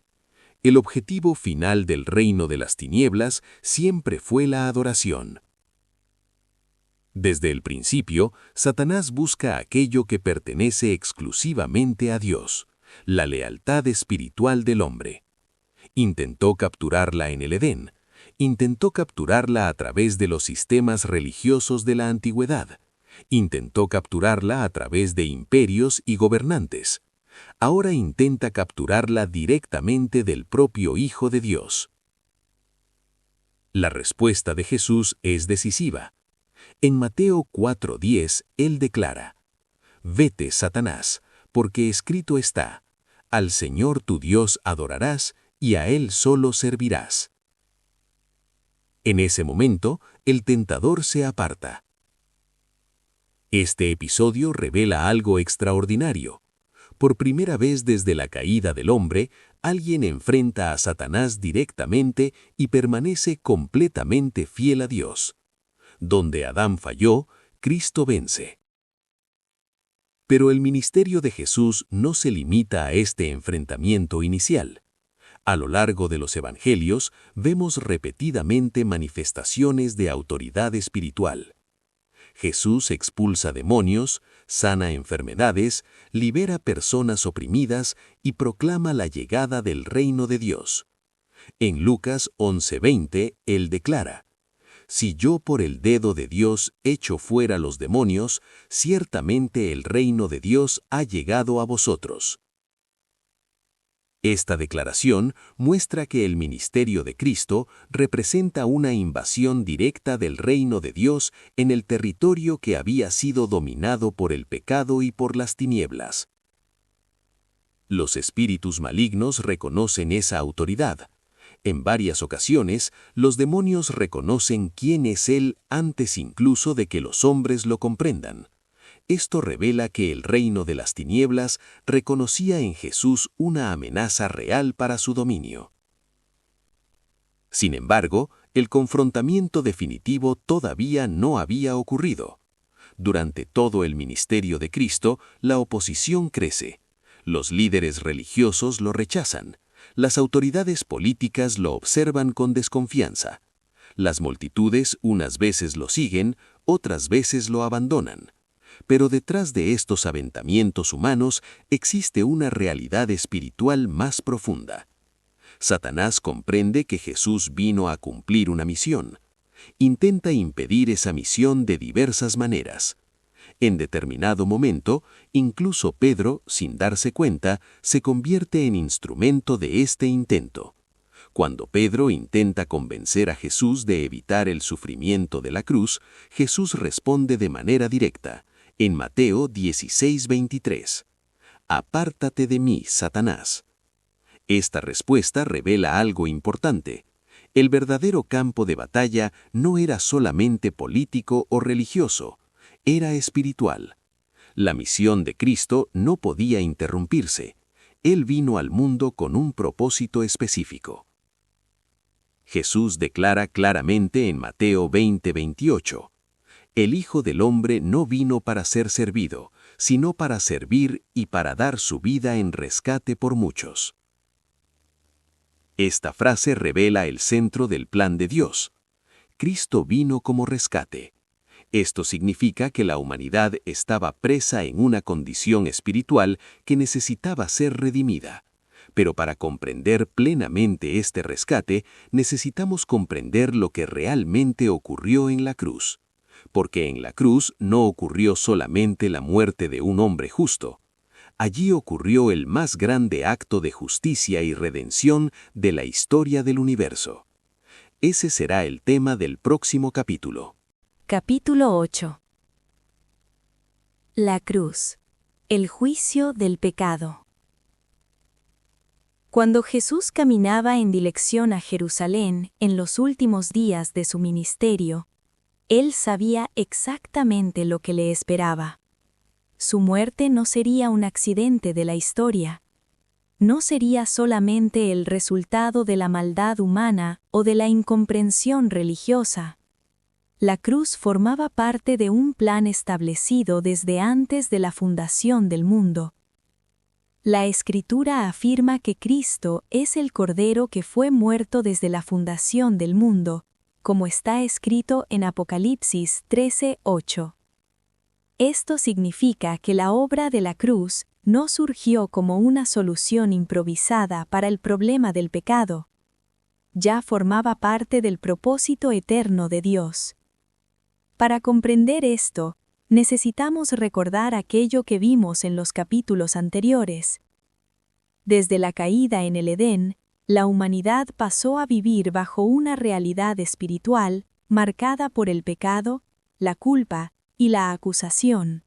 El objetivo final del reino de las tinieblas siempre fue la adoración. Desde el principio, Satanás busca aquello que pertenece exclusivamente a Dios, la lealtad espiritual del hombre. Intentó capturarla en el Edén, intentó capturarla a través de los sistemas religiosos de la antigüedad, intentó capturarla a través de imperios y gobernantes. Ahora intenta capturarla directamente del propio Hijo de Dios. La respuesta de Jesús es decisiva. En Mateo 4:10, Él declara: «Vete, Satanás, porque escrito está: al Señor tu Dios adorarás y a Él solo servirás». En ese momento, el tentador se aparta. Este episodio revela algo extraordinario. Por primera vez desde la caída del hombre, alguien enfrenta a Satanás directamente y permanece completamente fiel a Dios. Donde Adán falló, Cristo vence. Pero el ministerio de Jesús no se limita a este enfrentamiento inicial. A lo largo de los evangelios vemos repetidamente manifestaciones de autoridad espiritual. Jesús expulsa demonios, sana enfermedades, libera personas oprimidas y proclama la llegada del reino de Dios. En Lucas 11:20, Él declara: «Si yo por el dedo de Dios echo fuera los demonios, ciertamente el reino de Dios ha llegado a vosotros». Esta declaración muestra que el ministerio de Cristo representa una invasión directa del reino de Dios en el territorio que había sido dominado por el pecado y por las tinieblas. Los espíritus malignos reconocen esa autoridad. En varias ocasiones, los demonios reconocen quién es Él antes incluso de que los hombres lo comprendan. Esto revela que el reino de las tinieblas reconocía en Jesús una amenaza real para su dominio. Sin embargo, el confrontamiento definitivo todavía no había ocurrido. Durante todo el ministerio de Cristo, la oposición crece. Los líderes religiosos lo rechazan. Las autoridades políticas lo observan con desconfianza. Las multitudes unas veces lo siguen, otras veces lo abandonan. Pero detrás de estos aventamientos humanos existe una realidad espiritual más profunda. Satanás comprende que Jesús vino a cumplir una misión. Intenta impedir esa misión de diversas maneras. En determinado momento, incluso Pedro, sin darse cuenta, se convierte en instrumento de este intento. Cuando Pedro intenta convencer a Jesús de evitar el sufrimiento de la cruz, Jesús responde de manera directa. En Mateo 16:23, «Apártate de mí, Satanás». Esta respuesta revela algo importante. El verdadero campo de batalla no era solamente político o religioso, era espiritual. La misión de Cristo no podía interrumpirse. Él vino al mundo con un propósito específico. Jesús declara claramente en Mateo 20:28, «El Hijo del Hombre no vino para ser servido, sino para servir y para dar su vida en rescate por muchos». Esta frase revela el centro del plan de Dios. Cristo vino como rescate. Esto significa que la humanidad estaba presa en una condición espiritual que necesitaba ser redimida. Pero para comprender plenamente este rescate, necesitamos comprender lo que realmente ocurrió en la cruz. Porque en la cruz no ocurrió solamente la muerte de un hombre justo. Allí ocurrió el más grande acto de justicia y redención de la historia del universo. Ese será el tema del próximo capítulo. Capítulo 8. La cruz. El juicio del pecado. Cuando Jesús caminaba en dirección a Jerusalén en los últimos días de su ministerio, Él sabía exactamente lo que le esperaba. Su muerte no sería un accidente de la historia. No sería solamente el resultado de la maldad humana o de la incomprensión religiosa. La cruz formaba parte de un plan establecido desde antes de la fundación del mundo. La Escritura afirma que Cristo es el Cordero que fue muerto desde la fundación del mundo, como está escrito en Apocalipsis 13:8. Esto significa que la obra de la cruz no surgió como una solución improvisada para el problema del pecado. Ya formaba parte del propósito eterno de Dios. Para comprender esto, necesitamos recordar aquello que vimos en los capítulos anteriores. Desde la caída en el Edén, la humanidad pasó a vivir bajo una realidad espiritual marcada por el pecado, la culpa y la acusación.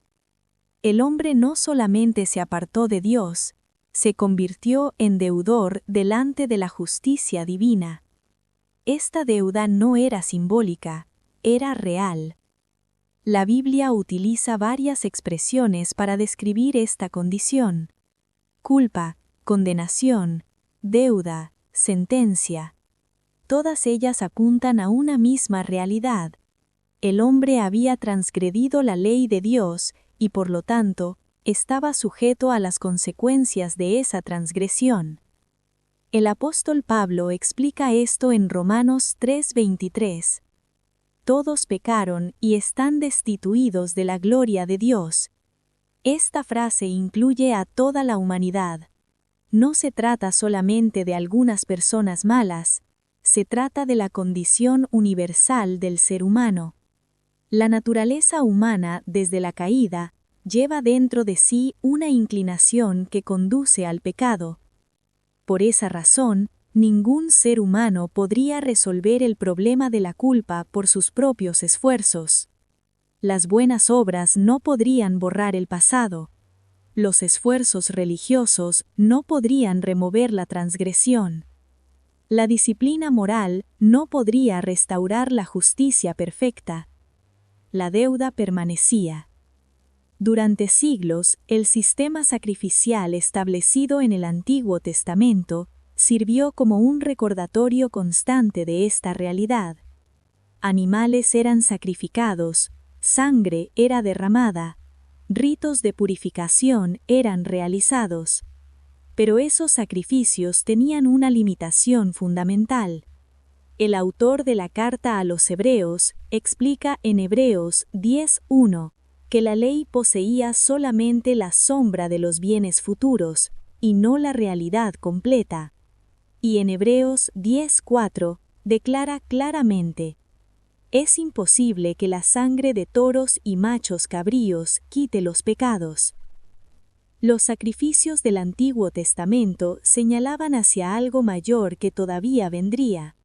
El hombre no solamente se apartó de Dios, se convirtió en deudor delante de la justicia divina. Esta deuda no era simbólica, era real. La Biblia utiliza varias expresiones para describir esta condición: culpa, condenación, deuda, sentencia. Todas ellas apuntan a una misma realidad. El hombre había transgredido la ley de Dios y por lo tanto, estaba sujeto a las consecuencias de esa transgresión. El apóstol Pablo explica esto en Romanos 3:23. Todos pecaron y están destituidos de la gloria de Dios. Esta frase incluye a toda la humanidad. No se trata solamente de algunas personas malas, se trata de la condición universal del ser humano. La naturaleza humana, desde la caída, lleva dentro de sí una inclinación que conduce al pecado. Por esa razón, ningún ser humano podría resolver el problema de la culpa por sus propios esfuerzos. Las buenas obras no podrían borrar el pasado. Los esfuerzos religiosos no podrían remover la transgresión. La disciplina moral no podría restaurar la justicia perfecta. La deuda permanecía. Durante siglos, el sistema sacrificial establecido en el Antiguo Testamento sirvió como un recordatorio constante de esta realidad. Animales eran sacrificados, sangre era derramada, ritos de purificación eran realizados. Pero esos sacrificios tenían una limitación fundamental. El autor de la carta a los Hebreos explica en Hebreos 10:1 que la ley poseía solamente la sombra de los bienes futuros y no la realidad completa. Y en Hebreos 10:4 declara claramente: es imposible que la sangre de toros y machos cabríos quite los pecados. Los sacrificios del Antiguo Testamento señalaban hacia algo mayor que todavía vendría.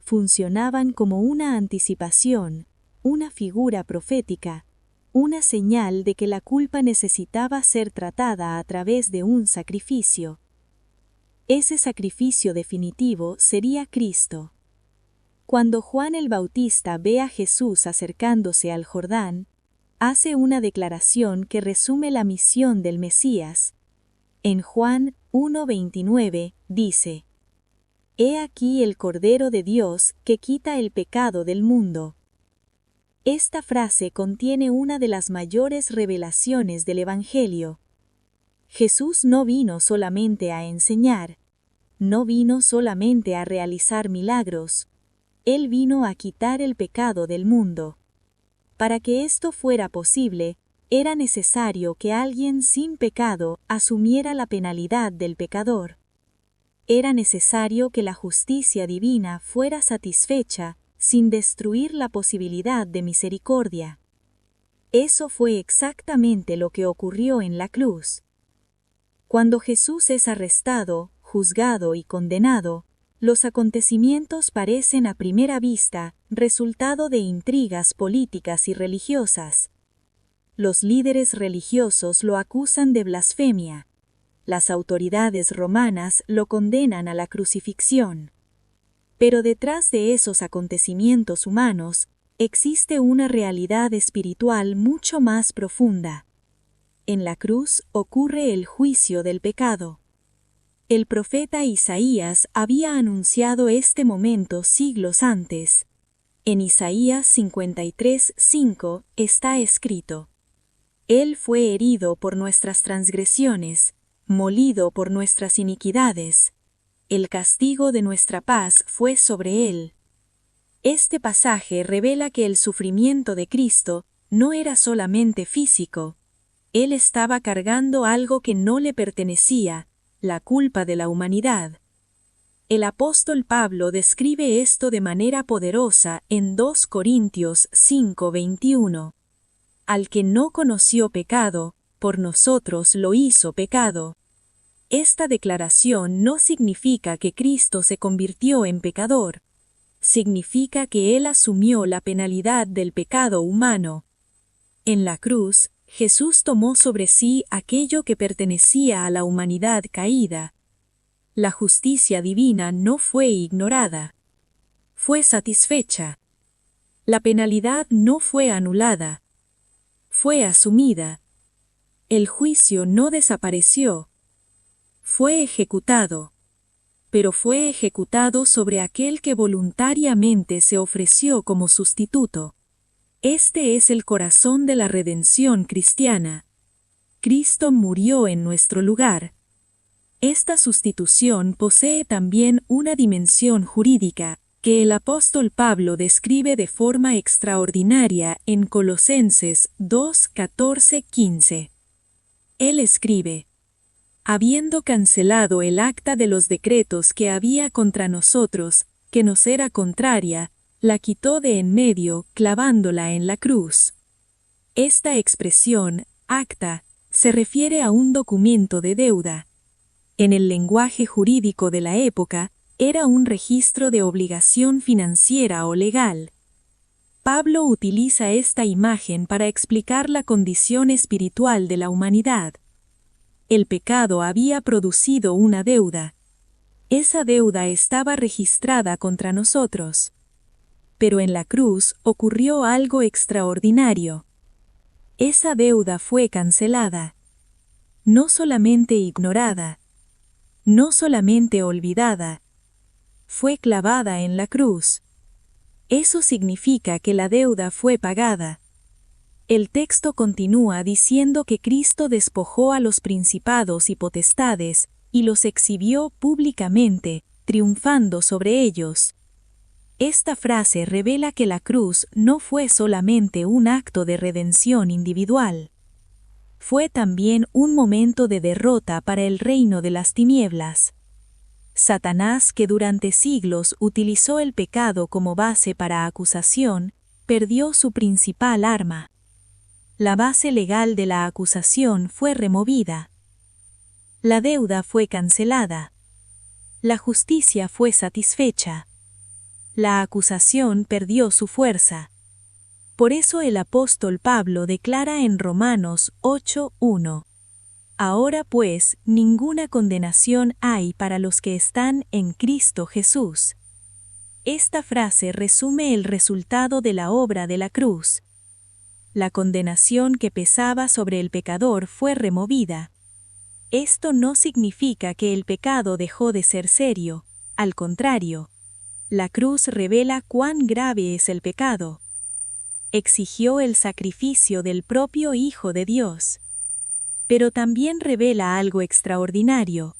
Funcionaban como una anticipación, una figura profética, una señal de que la culpa necesitaba ser tratada a través de un sacrificio. Ese sacrificio definitivo sería Cristo. Cuando Juan el Bautista ve a Jesús acercándose al Jordán, hace una declaración que resume la misión del Mesías. En Juan 1:29 dice: «He aquí el Cordero de Dios que quita el pecado del mundo». Esta frase contiene una de las mayores revelaciones del Evangelio. Jesús no vino solamente a enseñar, no vino solamente a realizar milagros, Él vino a quitar el pecado del mundo. Para que esto fuera posible, era necesario que alguien sin pecado asumiera la penalidad del pecador. Era necesario que la justicia divina fuera satisfecha sin destruir la posibilidad de misericordia. Eso fue exactamente lo que ocurrió en la cruz. Cuando Jesús es arrestado, juzgado y condenado, los acontecimientos parecen a primera vista resultado de intrigas políticas y religiosas. Los líderes religiosos lo acusan de blasfemia. Las autoridades romanas lo condenan a la crucifixión. Pero detrás de esos acontecimientos humanos existe una realidad espiritual mucho más profunda. En la cruz ocurre el juicio del pecado. El profeta Isaías había anunciado este momento siglos antes. En Isaías 53:5 está escrito: Él fue herido por nuestras transgresiones, molido por nuestras iniquidades. El castigo de nuestra paz fue sobre él. Este pasaje revela que el sufrimiento de Cristo no era solamente físico. Él estaba cargando algo que no le pertenecía, la culpa de la humanidad. El apóstol Pablo describe esto de manera poderosa en 2 Corintios 5:21. Al que no conoció pecado, por nosotros lo hizo pecado. Esta declaración no significa que Cristo se convirtió en pecador. Significa que Él asumió la penalidad del pecado humano. En la cruz, Jesús tomó sobre sí aquello que pertenecía a la humanidad caída. La justicia divina no fue ignorada. Fue satisfecha. La penalidad no fue anulada. Fue asumida. El juicio no desapareció. Fue ejecutado. Pero fue ejecutado sobre aquel que voluntariamente se ofreció como sustituto. Este es el corazón de la redención cristiana. Cristo murió en nuestro lugar. Esta sustitución posee también una dimensión jurídica, que el apóstol Pablo describe de forma extraordinaria en Colosenses 2:14-15. Él escribe: habiendo cancelado el acta de los decretos que había contra nosotros, que nos era contraria, la quitó de en medio, clavándola en la cruz. Esta expresión, acta, se refiere a un documento de deuda. En el lenguaje jurídico de la época, era un registro de obligación financiera o legal. Pablo utiliza esta imagen para explicar la condición espiritual de la humanidad. El pecado había producido una deuda. Esa deuda estaba registrada contra nosotros. Pero en la cruz ocurrió algo extraordinario. Esa deuda fue cancelada. No solamente ignorada. No solamente olvidada. Fue clavada en la cruz. Eso significa que la deuda fue pagada. El texto continúa diciendo que Cristo despojó a los principados y potestades y los exhibió públicamente, triunfando sobre ellos. Esta frase revela que la cruz no fue solamente un acto de redención individual. Fue también un momento de derrota para el reino de las tinieblas. Satanás, que durante siglos utilizó el pecado como base para acusación, perdió su principal arma. La base legal de la acusación fue removida. La deuda fue cancelada. La justicia fue satisfecha. La acusación perdió su fuerza. Por eso el apóstol Pablo declara en Romanos 8:1: Ahora pues, ninguna condenación hay para los que están en Cristo Jesús. Esta frase resume el resultado de la obra de la cruz. La condenación que pesaba sobre el pecador fue removida. Esto no significa que el pecado dejó de ser serio, al contrario. La cruz revela cuán grave es el pecado. Exigió el sacrificio del propio Hijo de Dios. Pero también revela algo extraordinario: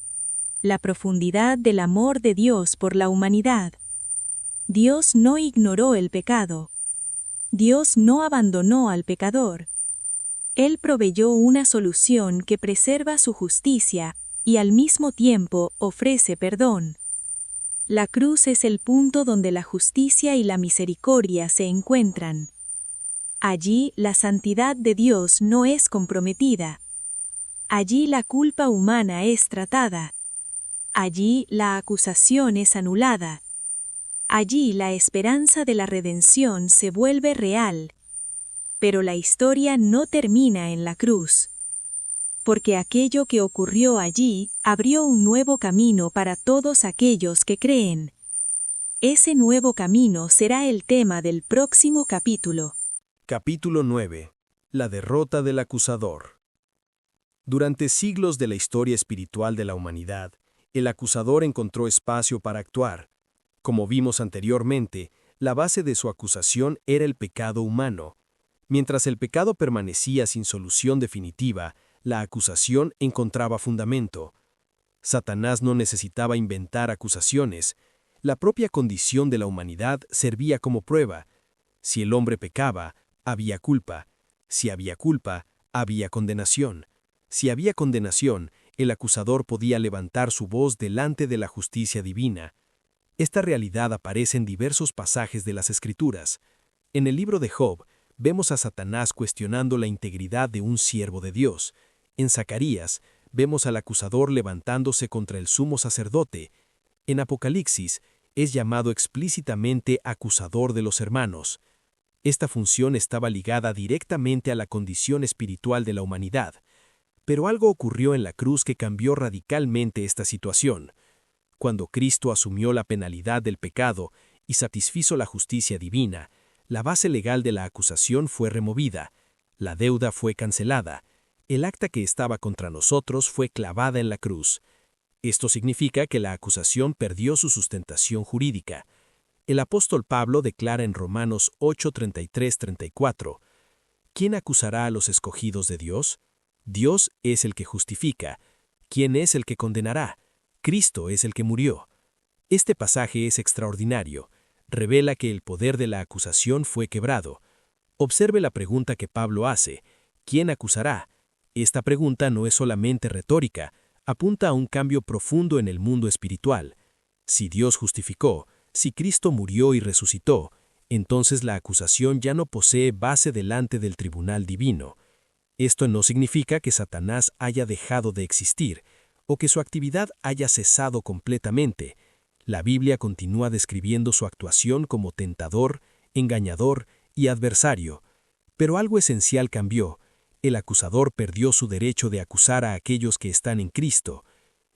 la profundidad del amor de Dios por la humanidad. Dios no ignoró el pecado. Dios no abandonó al pecador. Él proveyó una solución que preserva su justicia y al mismo tiempo ofrece perdón. La cruz es el punto donde la justicia y la misericordia se encuentran. Allí la santidad de Dios no es comprometida. Allí la culpa humana es tratada. Allí la acusación es anulada. Allí la esperanza de la redención se vuelve real. Pero la historia no termina en la cruz. Porque aquello que ocurrió allí abrió un nuevo camino para todos aquellos que creen. Ese nuevo camino será el tema del próximo capítulo. Capítulo 9. La derrota del acusador. Durante siglos de la historia espiritual de la humanidad, el acusador encontró espacio para actuar. Como vimos anteriormente, la base de su acusación era el pecado humano. Mientras el pecado permanecía sin solución definitiva, la acusación encontraba fundamento. Satanás no necesitaba inventar acusaciones. La propia condición de la humanidad servía como prueba. Si el hombre pecaba, había culpa. Si había culpa, había condenación. Si había condenación, el acusador podía levantar su voz delante de la justicia divina. Esta realidad aparece en diversos pasajes de las Escrituras. En el libro de Job, vemos a Satanás cuestionando la integridad de un siervo de Dios. En Zacarías, vemos al acusador levantándose contra el sumo sacerdote. En Apocalipsis, es llamado explícitamente acusador de los hermanos. Esta función estaba ligada directamente a la condición espiritual de la humanidad. Pero algo ocurrió en la cruz que cambió radicalmente esta situación. Cuando Cristo asumió la penalidad del pecado y satisfizo la justicia divina, la base legal de la acusación fue removida, la deuda fue cancelada, el acta que estaba contra nosotros fue clavada en la cruz. Esto significa que la acusación perdió su sustentación jurídica. El apóstol Pablo declara en Romanos 8:33-34, ¿quién acusará a los escogidos de Dios? Dios es el que justifica. ¿Quién es el que condenará? Cristo es el que murió. Este pasaje es extraordinario. Revela que el poder de la acusación fue quebrado. Observe la pregunta que Pablo hace. ¿Quién acusará? Esta pregunta no es solamente retórica, apunta a un cambio profundo en el mundo espiritual. Si Dios justificó, si Cristo murió y resucitó, entonces la acusación ya no posee base delante del tribunal divino. Esto no significa que Satanás haya dejado de existir o que su actividad haya cesado completamente. La Biblia continúa describiendo su actuación como tentador, engañador y adversario. Pero algo esencial cambió. El acusador perdió su derecho de acusar a aquellos que están en Cristo.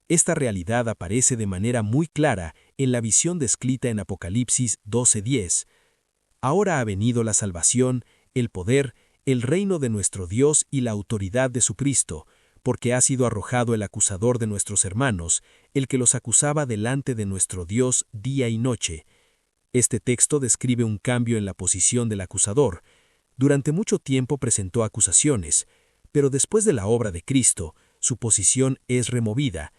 Esta realidad aparece de manera muy clara en la visión descrita en Apocalipsis 12:10. Ahora ha venido la salvación, el poder, el reino de nuestro Dios y la autoridad de su Cristo, porque ha sido arrojado el acusador de nuestros hermanos, el que los acusaba delante de nuestro Dios día y noche. Este texto describe un cambio en la posición del acusador. Durante mucho tiempo presentó acusaciones, pero después de la obra de Cristo, su posición es removida.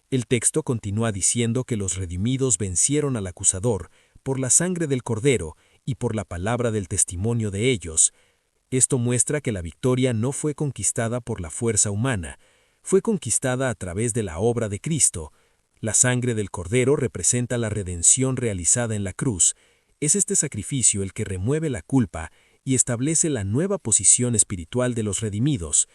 El texto continúa diciendo que los redimidos vencieron al acusador por la sangre del Cordero y por la palabra del testimonio de ellos. Esto muestra que la victoria no fue conquistada por la fuerza humana, fue conquistada a través de la obra de Cristo. La sangre del Cordero representa la redención realizada en la cruz. Es este sacrificio el que remueve la culpa y establece la nueva posición espiritual de los redimidos.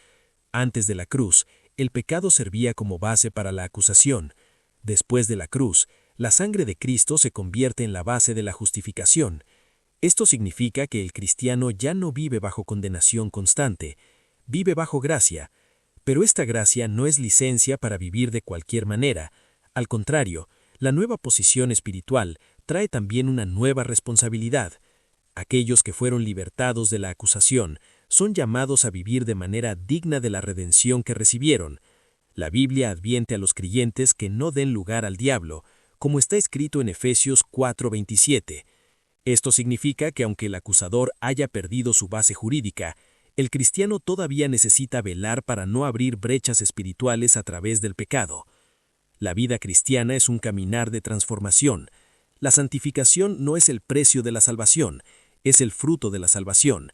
Antes de la cruz, el pecado servía como base para la acusación. Después de la cruz, la sangre de Cristo se convierte en la base de la justificación. Esto significa que el cristiano ya no vive bajo condenación constante, vive bajo gracia. Pero esta gracia no es licencia para vivir de cualquier manera. Al contrario, la nueva posición espiritual trae también una nueva responsabilidad. Aquellos que fueron libertados de la acusación son llamados a vivir de manera digna de la redención que recibieron. La Biblia advierte a los creyentes que no den lugar al diablo, como está escrito en Efesios 4:27. Esto significa que aunque el acusador haya perdido su base jurídica, el cristiano todavía necesita velar para no abrir brechas espirituales a través del pecado. La vida cristiana es un caminar de transformación. La santificación no es el precio de la salvación, es el fruto de la salvación.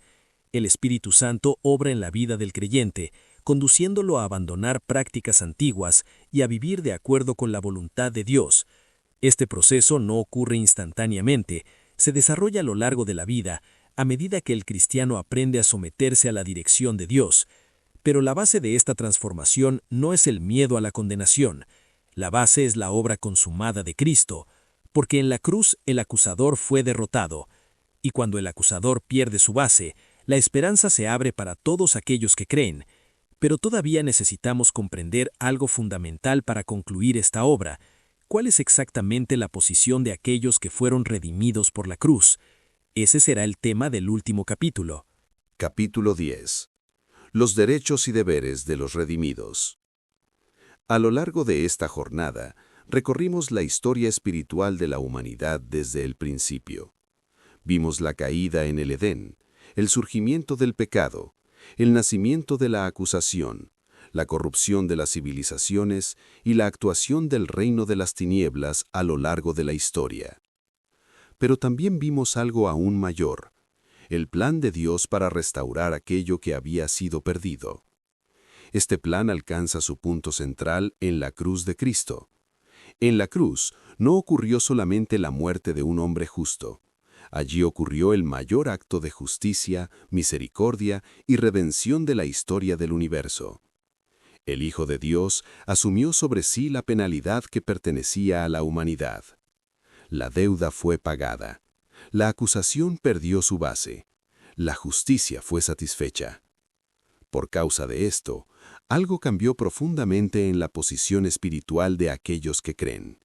El Espíritu Santo obra en la vida del creyente, conduciéndolo a abandonar prácticas antiguas y a vivir de acuerdo con la voluntad de Dios. Este proceso no ocurre instantáneamente, se desarrolla a lo largo de la vida, a medida que el cristiano aprende a someterse a la dirección de Dios. Pero la base de esta transformación no es el miedo a la condenación. La base es la obra consumada de Cristo, porque en la cruz el acusador fue derrotado, y cuando el acusador pierde su base, la esperanza se abre para todos aquellos que creen. Pero todavía necesitamos comprender algo fundamental para concluir esta obra. ¿Cuál es exactamente la posición de aquellos que fueron redimidos por la cruz? Ese será el tema del último capítulo. Capítulo 10. Los derechos y deberes de los redimidos. A lo largo de esta jornada, recorrimos la historia espiritual de la humanidad desde el principio. Vimos la caída en el Edén, el surgimiento del pecado, el nacimiento de la acusación, la corrupción de las civilizaciones y la actuación del reino de las tinieblas a lo largo de la historia. Pero también vimos algo aún mayor, el plan de Dios para restaurar aquello que había sido perdido. Este plan alcanza su punto central en la cruz de Cristo. En la cruz no ocurrió solamente la muerte de un hombre justo. Allí ocurrió el mayor acto de justicia, misericordia y redención de la historia del universo. El Hijo de Dios asumió sobre sí la penalidad que pertenecía a la humanidad. La deuda fue pagada. La acusación perdió su base. La justicia fue satisfecha. Por causa de esto, algo cambió profundamente en la posición espiritual de aquellos que creen.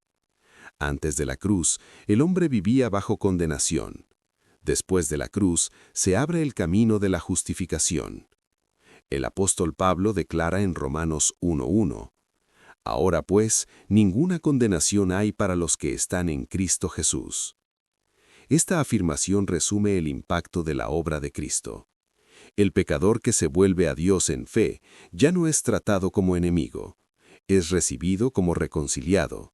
Antes de la cruz, el hombre vivía bajo condenación. Después de la cruz, se abre el camino de la justificación. El apóstol Pablo declara en Romanos 1:1: Ahora pues, ninguna condenación hay para los que están en Cristo Jesús. Esta afirmación resume el impacto de la obra de Cristo. El pecador que se vuelve a Dios en fe ya no es tratado como enemigo, es recibido como reconciliado.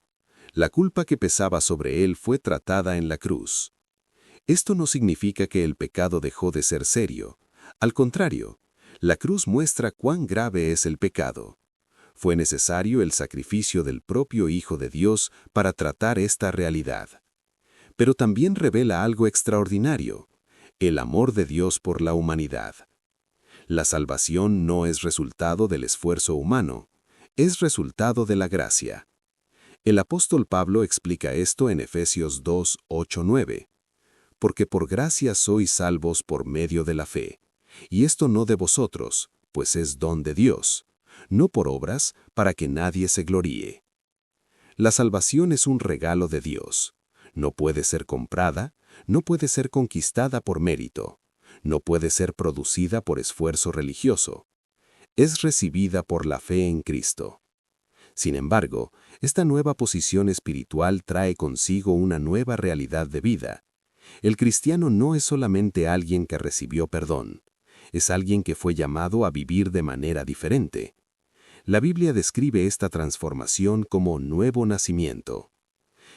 La culpa que pesaba sobre él fue tratada en la cruz. Esto no significa que el pecado dejó de ser serio. Al contrario, la cruz muestra cuán grave es el pecado. Fue necesario el sacrificio del propio Hijo de Dios para tratar esta realidad. Pero también revela algo extraordinario: el amor de Dios por la humanidad. La salvación no es resultado del esfuerzo humano, es resultado de la gracia. El apóstol Pablo explica esto en Efesios 2:8-9. Porque por gracia sois salvos por medio de la fe, y esto no de vosotros, pues es don de Dios, no por obras, para que nadie se gloríe. La salvación es un regalo de Dios. No puede ser comprada, no puede ser conquistada por mérito, no puede ser producida por esfuerzo religioso. Es recibida por la fe en Cristo. Sin embargo, esta nueva posición espiritual trae consigo una nueva realidad de vida. El cristiano no es solamente alguien que recibió perdón, es alguien que fue llamado a vivir de manera diferente. La Biblia describe esta transformación como nuevo nacimiento.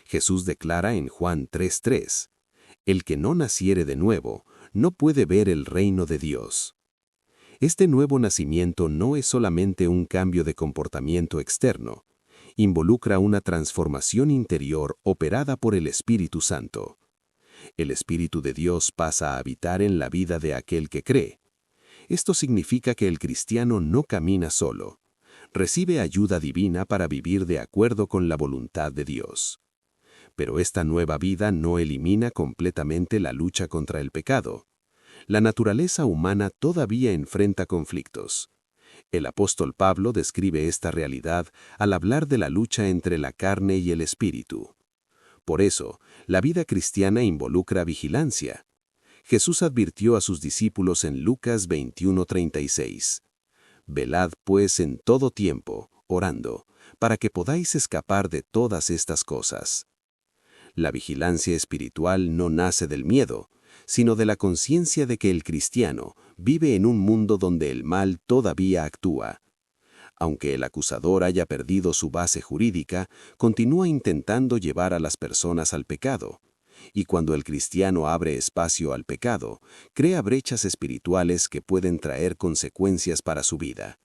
Jesús declara en Juan 3:3: El que no naciere de nuevo, no puede ver el reino de Dios. Este nuevo nacimiento no es solamente un cambio de comportamiento externo, involucra una transformación interior operada por el Espíritu Santo. El Espíritu de Dios pasa a habitar en la vida de aquel que cree. Esto significa que el cristiano no camina solo, recibe ayuda divina para vivir de acuerdo con la voluntad de Dios. Pero esta nueva vida no elimina completamente la lucha contra el pecado. La naturaleza humana todavía enfrenta conflictos. El apóstol Pablo describe esta realidad al hablar de la lucha entre la carne y el espíritu. Por eso, la vida cristiana involucra vigilancia. Jesús advirtió a sus discípulos en Lucas 21:36: Velad pues en todo tiempo, orando, para que podáis escapar de todas estas cosas. La vigilancia espiritual no nace del miedo, sino de la conciencia de que el cristiano vive en un mundo donde el mal todavía actúa. Aunque el acusador haya perdido su base jurídica, continúa intentando llevar a las personas al pecado. Y cuando el cristiano abre espacio al pecado, crea brechas espirituales que pueden traer consecuencias para su vida.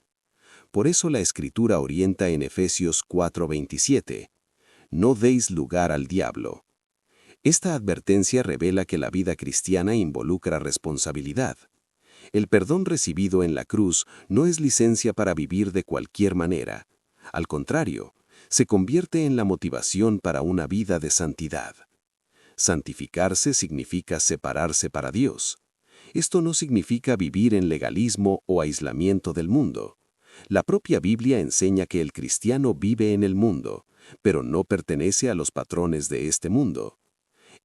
Por eso la Escritura orienta en Efesios 4:27: No deis lugar al diablo. Esta advertencia revela que la vida cristiana involucra responsabilidad. El perdón recibido en la cruz no es licencia para vivir de cualquier manera. Al contrario, se convierte en la motivación para una vida de santidad. Santificarse significa separarse para Dios. Esto no significa vivir en legalismo o aislamiento del mundo. La propia Biblia enseña que el cristiano vive en el mundo, pero no pertenece a los patrones de este mundo.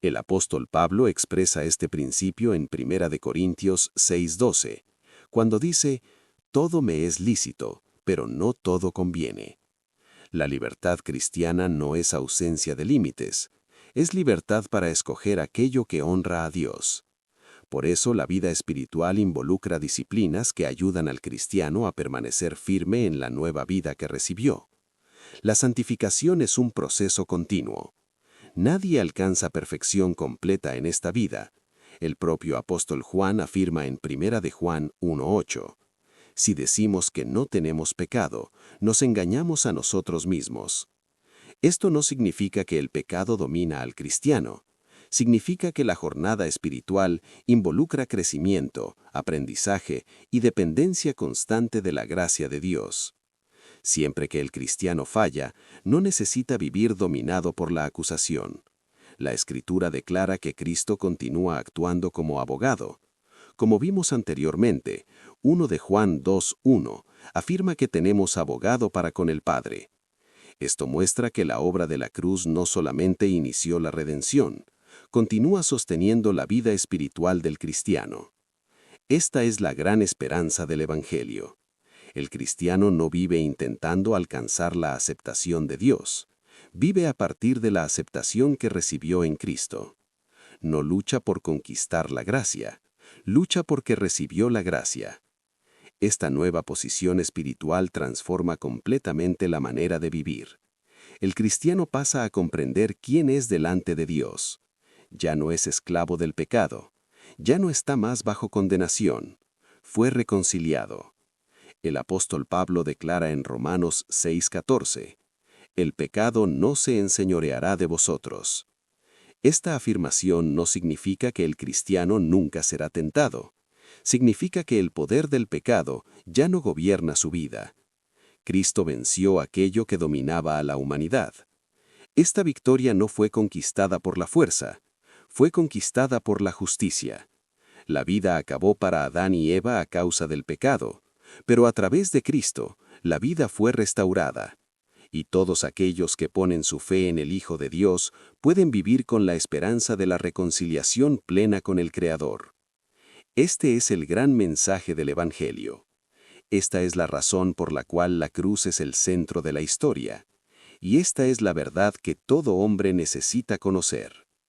El apóstol Pablo expresa este principio en 1 Corintios 6:12, cuando dice, «Todo me es lícito, pero no todo conviene». La libertad cristiana no es ausencia de límites, es libertad para escoger aquello que honra a Dios. Por eso la vida espiritual involucra disciplinas que ayudan al cristiano a permanecer firme en la nueva vida que recibió. La santificación es un proceso continuo. Nadie alcanza perfección completa en esta vida. El propio apóstol Juan afirma en 1 de Juan 1:8, «Si decimos que no tenemos pecado, nos engañamos a nosotros mismos». Esto no significa que el pecado domina al cristiano. Significa que la jornada espiritual involucra crecimiento, aprendizaje y dependencia constante de la gracia de Dios. Siempre que el cristiano falla, no necesita vivir dominado por la acusación. La Escritura declara que Cristo continúa actuando como abogado. Como vimos anteriormente, 1 de Juan 2:1 afirma que tenemos abogado para con el Padre. Esto muestra que la obra de la cruz no solamente inició la redención, continúa sosteniendo la vida espiritual del cristiano. Esta es la gran esperanza del Evangelio. El cristiano no vive intentando alcanzar la aceptación de Dios. Vive a partir de la aceptación que recibió en Cristo. No lucha por conquistar la gracia, lucha porque recibió la gracia. Esta nueva posición espiritual transforma completamente la manera de vivir. El cristiano pasa a comprender quién es delante de Dios. Ya no es esclavo del pecado. Ya no está más bajo condenación. Fue reconciliado. El apóstol Pablo declara en Romanos 6:14, «El pecado no se enseñoreará de vosotros». Esta afirmación no significa que el cristiano nunca será tentado. Significa que el poder del pecado ya no gobierna su vida. Cristo venció aquello que dominaba a la humanidad. Esta victoria no fue conquistada por la fuerza, fue conquistada por la justicia. La vida acabó para Adán y Eva a causa del pecado, pero a través de Cristo, la vida fue restaurada. Y todos aquellos que ponen su fe en el Hijo de Dios pueden vivir con la esperanza de la reconciliación plena con el Creador. Este es el gran mensaje del Evangelio. Esta es la razón por la cual la cruz es el centro de la historia. Y esta es la verdad que todo hombre necesita conocer.